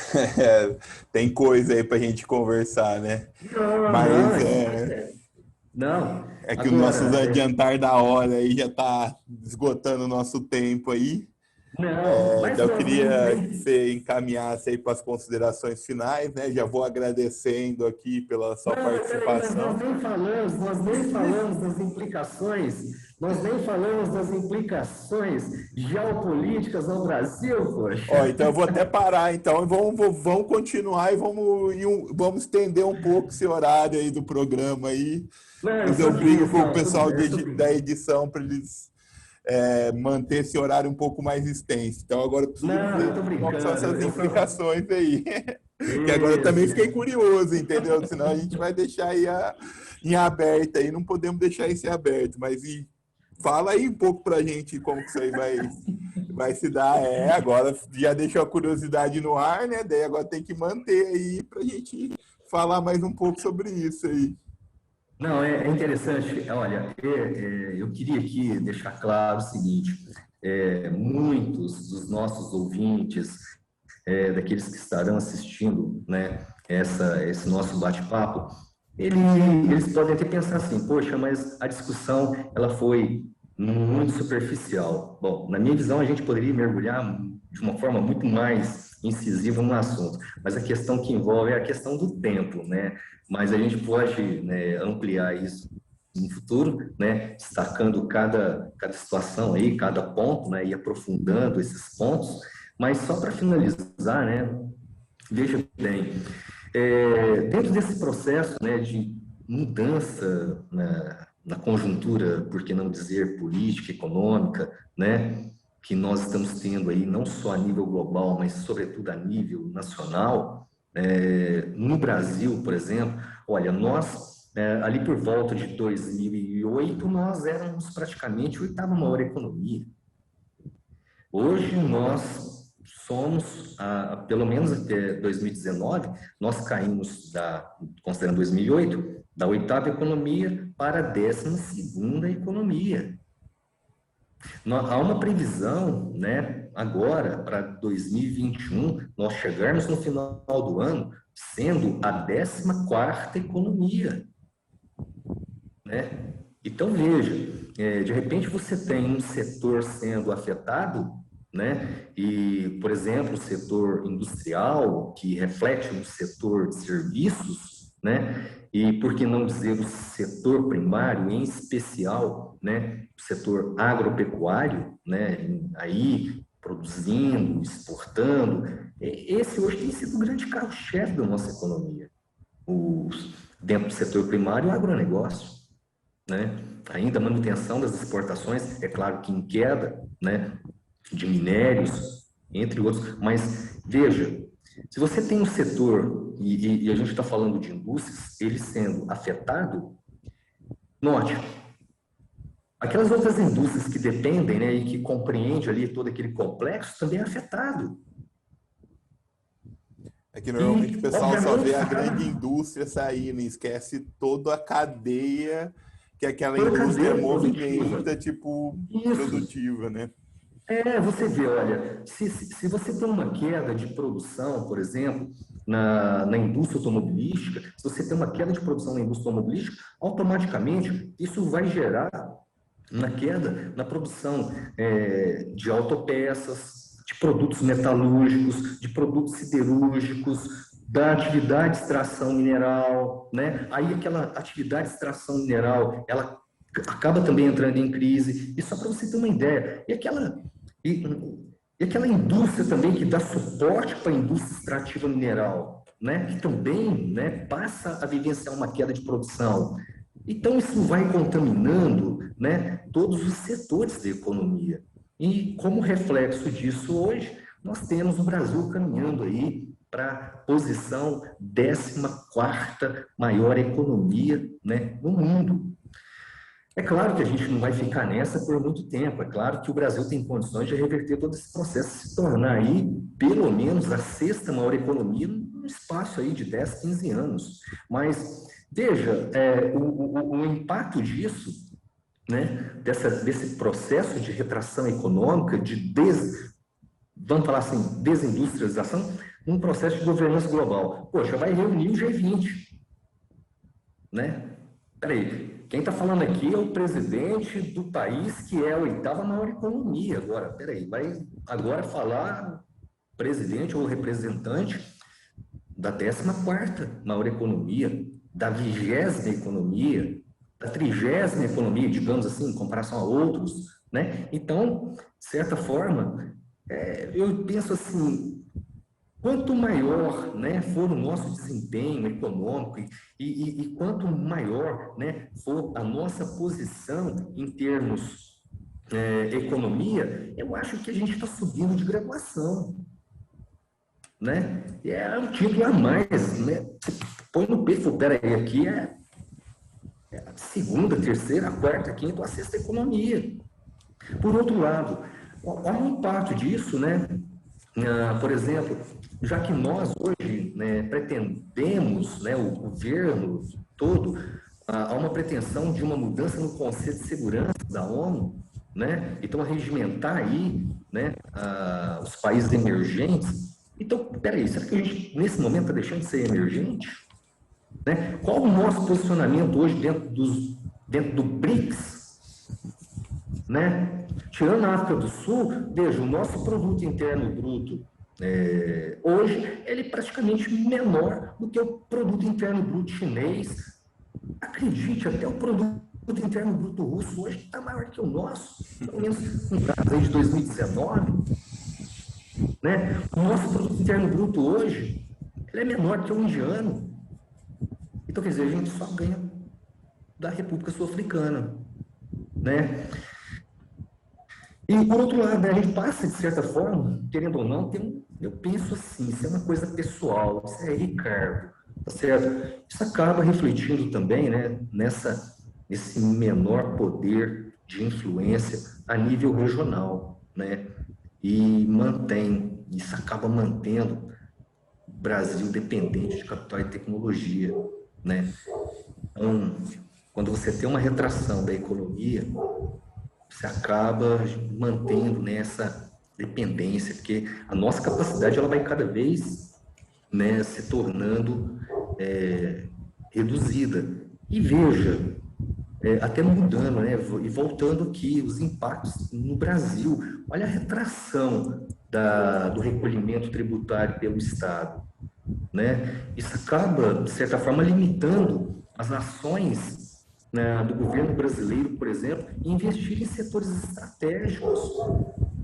tem coisa aí para a gente conversar, né? Não, Mas não. é que o nosso Agora, adiantar da hora aí já está esgotando o nosso tempo aí. não, mas Então eu nós queria que nem, você encaminhasse aí para as considerações finais, né? Já vou agradecendo aqui pela sua não, mas peraí, mas participação. nós nem falamos das implicações, nós nem falamos das implicações geopolíticas ao Brasil, poxa. Então eu vou até parar, então, e vamos continuar e vamos estender um pouco esse horário aí do programa aí. Não, eu Mas só eu queria, brigo com o não, tudo pessoal bem, eu tô da brincando. edição para eles manter esse horário um pouco mais extenso. Então agora eu preciso Não, eu ver tô quais são brincando, essas eu só... implicações aí. Que agora eu também fiquei Isso. curioso, entendeu? Senão a gente vai deixar aí em aberto aí, não podemos deixar isso em aberto, mas fala aí um pouco pra gente como que isso aí vai se dar. Agora já deixou a curiosidade no ar, né? Daí agora tem que manter aí pra gente falar mais um pouco sobre isso aí. Não, é interessante. Olha, eu queria aqui deixar claro o seguinte: muitos dos nossos ouvintes, daqueles que estarão assistindo, né, esse nosso bate-papo, eles podem até pensar assim: poxa, mas a discussão ela foi muito superficial. Bom, na minha visão, a gente poderia mergulhar de uma forma muito mais incisiva no assunto, mas a questão que envolve é a questão do tempo, né? Mas a gente pode, né, ampliar isso no futuro, né, destacando cada situação aí, cada ponto, né, e aprofundando esses pontos. Mas só para finalizar, né, veja bem, dentro desse processo, né, de mudança na conjuntura, por que não dizer política, econômica, né, que nós estamos tendo aí, não só a nível global, mas sobretudo a nível nacional, no Brasil, por exemplo, olha, nós, ali por volta de 2008, nós éramos praticamente a oitava maior economia. Hoje nós somos, pelo menos até 2019, nós caímos, considerando 2008, da oitava economia para a 12ª economia. Há uma previsão, né, agora, para 2021, nós chegarmos no final do ano sendo a 14ª economia, né? Então, veja, de repente você tem um setor sendo afetado, né? E, por exemplo, o setor industrial, que reflete no setor de serviços, né? E, por que não dizer o setor primário, em especial, né? O setor agropecuário, né? Aí, produzindo, exportando. Esse hoje tem sido o grande carro-chefe da nossa economia. Dentro do setor primário, o agronegócio, né? Ainda a manutenção das exportações, é claro que em queda, né, de minérios, entre outros, mas veja, se você tem um setor, e a gente está falando de indústrias, ele sendo afetado, note, aquelas outras indústrias que dependem, né, e que compreendem ali todo aquele complexo, também é afetado. É que normalmente o pessoal só vê a grande obviamente, indústria saindo e esquece toda a cadeia que aquela toda indústria cadeia produtiva. movimenta, tipo, Isso. produtiva, né? Você vê, olha, se você tem uma queda de produção, por exemplo, na indústria automobilística, se você tem uma queda de produção na indústria automobilística, automaticamente isso vai gerar uma queda na produção de autopeças, de produtos metalúrgicos, de produtos siderúrgicos, da atividade de extração mineral, né? Aí aquela atividade de extração mineral, ela acaba também entrando em crise. E só para você ter uma ideia, e, e aquela indústria também que dá suporte para a indústria extrativa mineral, né? Que também, né, passa a vivenciar uma queda de produção. Então, isso vai contaminando, né, todos os setores da economia. E, como reflexo disso, hoje, nós temos o Brasil caminhando aí para a posição 14ª maior economia, né, no mundo. É claro que a gente não vai ficar nessa por muito tempo. É claro que o Brasil tem condições de reverter todo esse processo, se tornar aí, pelo menos, a 6ª maior economia num espaço aí de 10, 15 anos. Mas, veja, o impacto disso, né, desse processo de retração econômica, vamos falar assim, desindustrialização, num processo de governança global. Poxa, vai reunir o G20, né? Peraí, quem está falando aqui é o presidente do país que é a 8ª maior economia. Agora, peraí, vai agora falar presidente ou representante da 14ª maior economia, da 20ª economia, da 30ª economia, digamos assim, em comparação a outros, né? Então, de certa forma, eu penso assim, quanto maior, né, for o nosso desempenho econômico e quanto maior, né, for a nossa posição em termos economia, eu acho que a gente está subindo de graduação, né? E é um título a mais, né? Põe no peito, fala, peraí, aqui é a 2ª, 3ª, 4ª, 5ª, a 6ª economia. Por outro lado, olha o impacto disso, né? Por exemplo, já que nós hoje, né, pretendemos, né, o governo todo, há uma pretensão de uma mudança no Conselho de Segurança da ONU, né? Então, a regimentar aí, né, os países emergentes. Então, peraí, será que a gente, nesse momento, está deixando de ser emergente? Né? Qual o nosso posicionamento hoje dentro do BRICS? Né? Tirando a África do Sul, veja, o nosso produto interno bruto hoje, ele é praticamente menor do que o produto interno bruto chinês. Acredite, até o produto interno bruto russo hoje está maior que o nosso, pelo menos no caso aí de 2019. Né? O nosso produto interno bruto hoje, ele é menor que o indiano. Então, quer dizer, a gente só ganha da República Sul-Africana, né? E, por outro lado, né, a gente passa, de certa forma, querendo ou não, eu penso assim, isso é uma coisa pessoal, isso é Ricardo, tá certo? Isso acaba refletindo também, né, nesse menor poder de influência a nível regional, né? E isso acaba mantendo o Brasil dependente de capital e tecnologia, né? Então, quando você tem uma retração da economia, você acaba mantendo nessa dependência, porque a nossa capacidade ela vai cada vez, né, se tornando reduzida. E veja, até mudando, né, e voltando aqui, os impactos no Brasil. Olha a retração do recolhimento tributário pelo Estado, né? Isso acaba, de certa forma, limitando as ações, né, do governo brasileiro, por exemplo, em investir em setores estratégicos,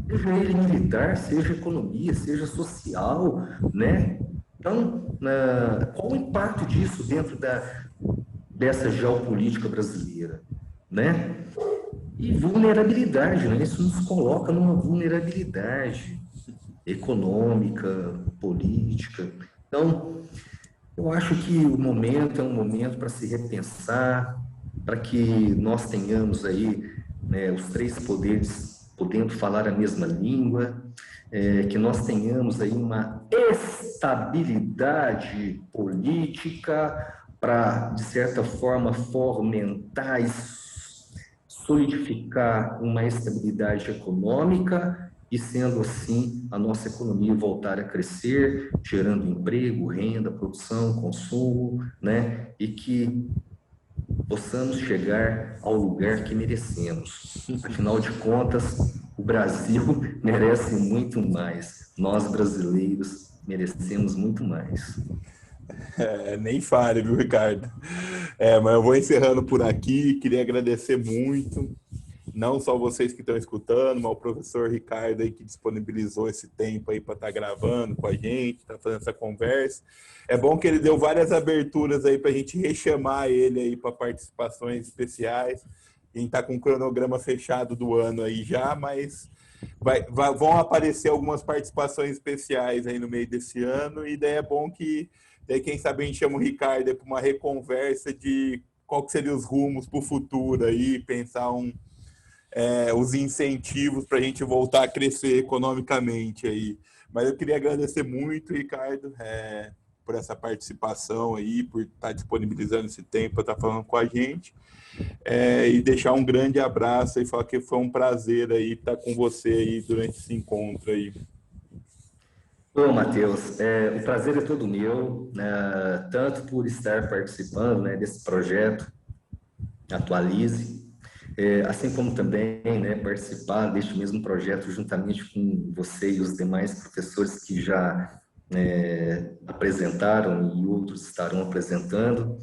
seja ele militar, seja economia, seja social, né? Então, qual o impacto disso dentro dessa geopolítica brasileira, né? E vulnerabilidade, né? Isso nos coloca numa vulnerabilidade econômica, política. Então, eu acho que o momento é um momento para se repensar, para que nós tenhamos aí, né, os 3 poderes podendo falar a mesma língua, que nós tenhamos aí uma estabilidade política para, de certa forma, fomentar e solidificar uma estabilidade econômica e, sendo assim, a nossa economia voltar a crescer, gerando emprego, renda, produção, consumo, né? E que possamos chegar ao lugar que merecemos. Afinal de contas, o Brasil merece muito mais. Nós, brasileiros, merecemos muito mais. Nem fale, viu, Ricardo? Mas eu vou encerrando por aqui. Queria agradecer muito, não só vocês que estão escutando, mas o professor Ricardo aí que disponibilizou esse tempo aí para estar gravando com a gente, estar fazendo essa conversa. É bom que ele deu várias aberturas aí para a gente rechamar ele aí para participações especiais. A gente está com o cronograma fechado do ano aí já, mas vão aparecer algumas participações especiais aí no meio desse ano, e daí é bom que daí, quem sabe, a gente chama o Ricardo para uma reconversa de qual que seriam os rumos para o futuro aí, pensar os incentivos para a gente voltar a crescer economicamente aí. Mas eu queria agradecer muito, Ricardo, por essa participação aí, por estar disponibilizando esse tempo para estar falando com a gente, e deixar um grande abraço e falar que foi um prazer aí estar com você aí durante esse encontro aí. Ô, Matheus, o prazer é todo meu, né, tanto por estar participando, né, desse projeto Atualize, assim como também, né, participar deste mesmo projeto juntamente com você e os demais professores que já apresentaram e outros estarão apresentando,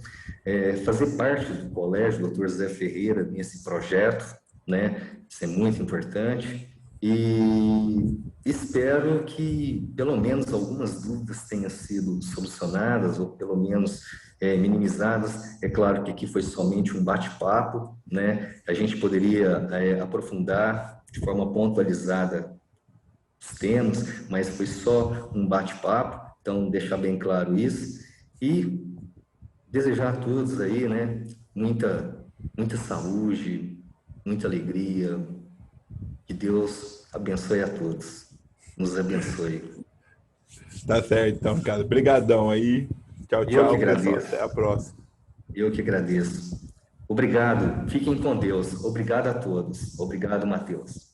fazer parte do Colégio Dr. Zé Ferreira nesse projeto, né, isso é muito importante, e espero que pelo menos algumas dúvidas tenham sido solucionadas ou pelo menos minimizadas. É claro que aqui foi somente um bate-papo, né? A gente poderia aprofundar de forma pontualizada os temas, mas foi só um bate-papo, então deixar bem claro isso e desejar a todos aí, né, muita saúde, muita alegria, que Deus abençoe a todos, nos abençoe. Tá certo, então, cara. Obrigadão aí. Tchau, Eu que tchau, pessoal. agradeço. Até a próxima. Eu que agradeço. Obrigado. Fiquem com Deus. Obrigado a todos. Obrigado, Matheus.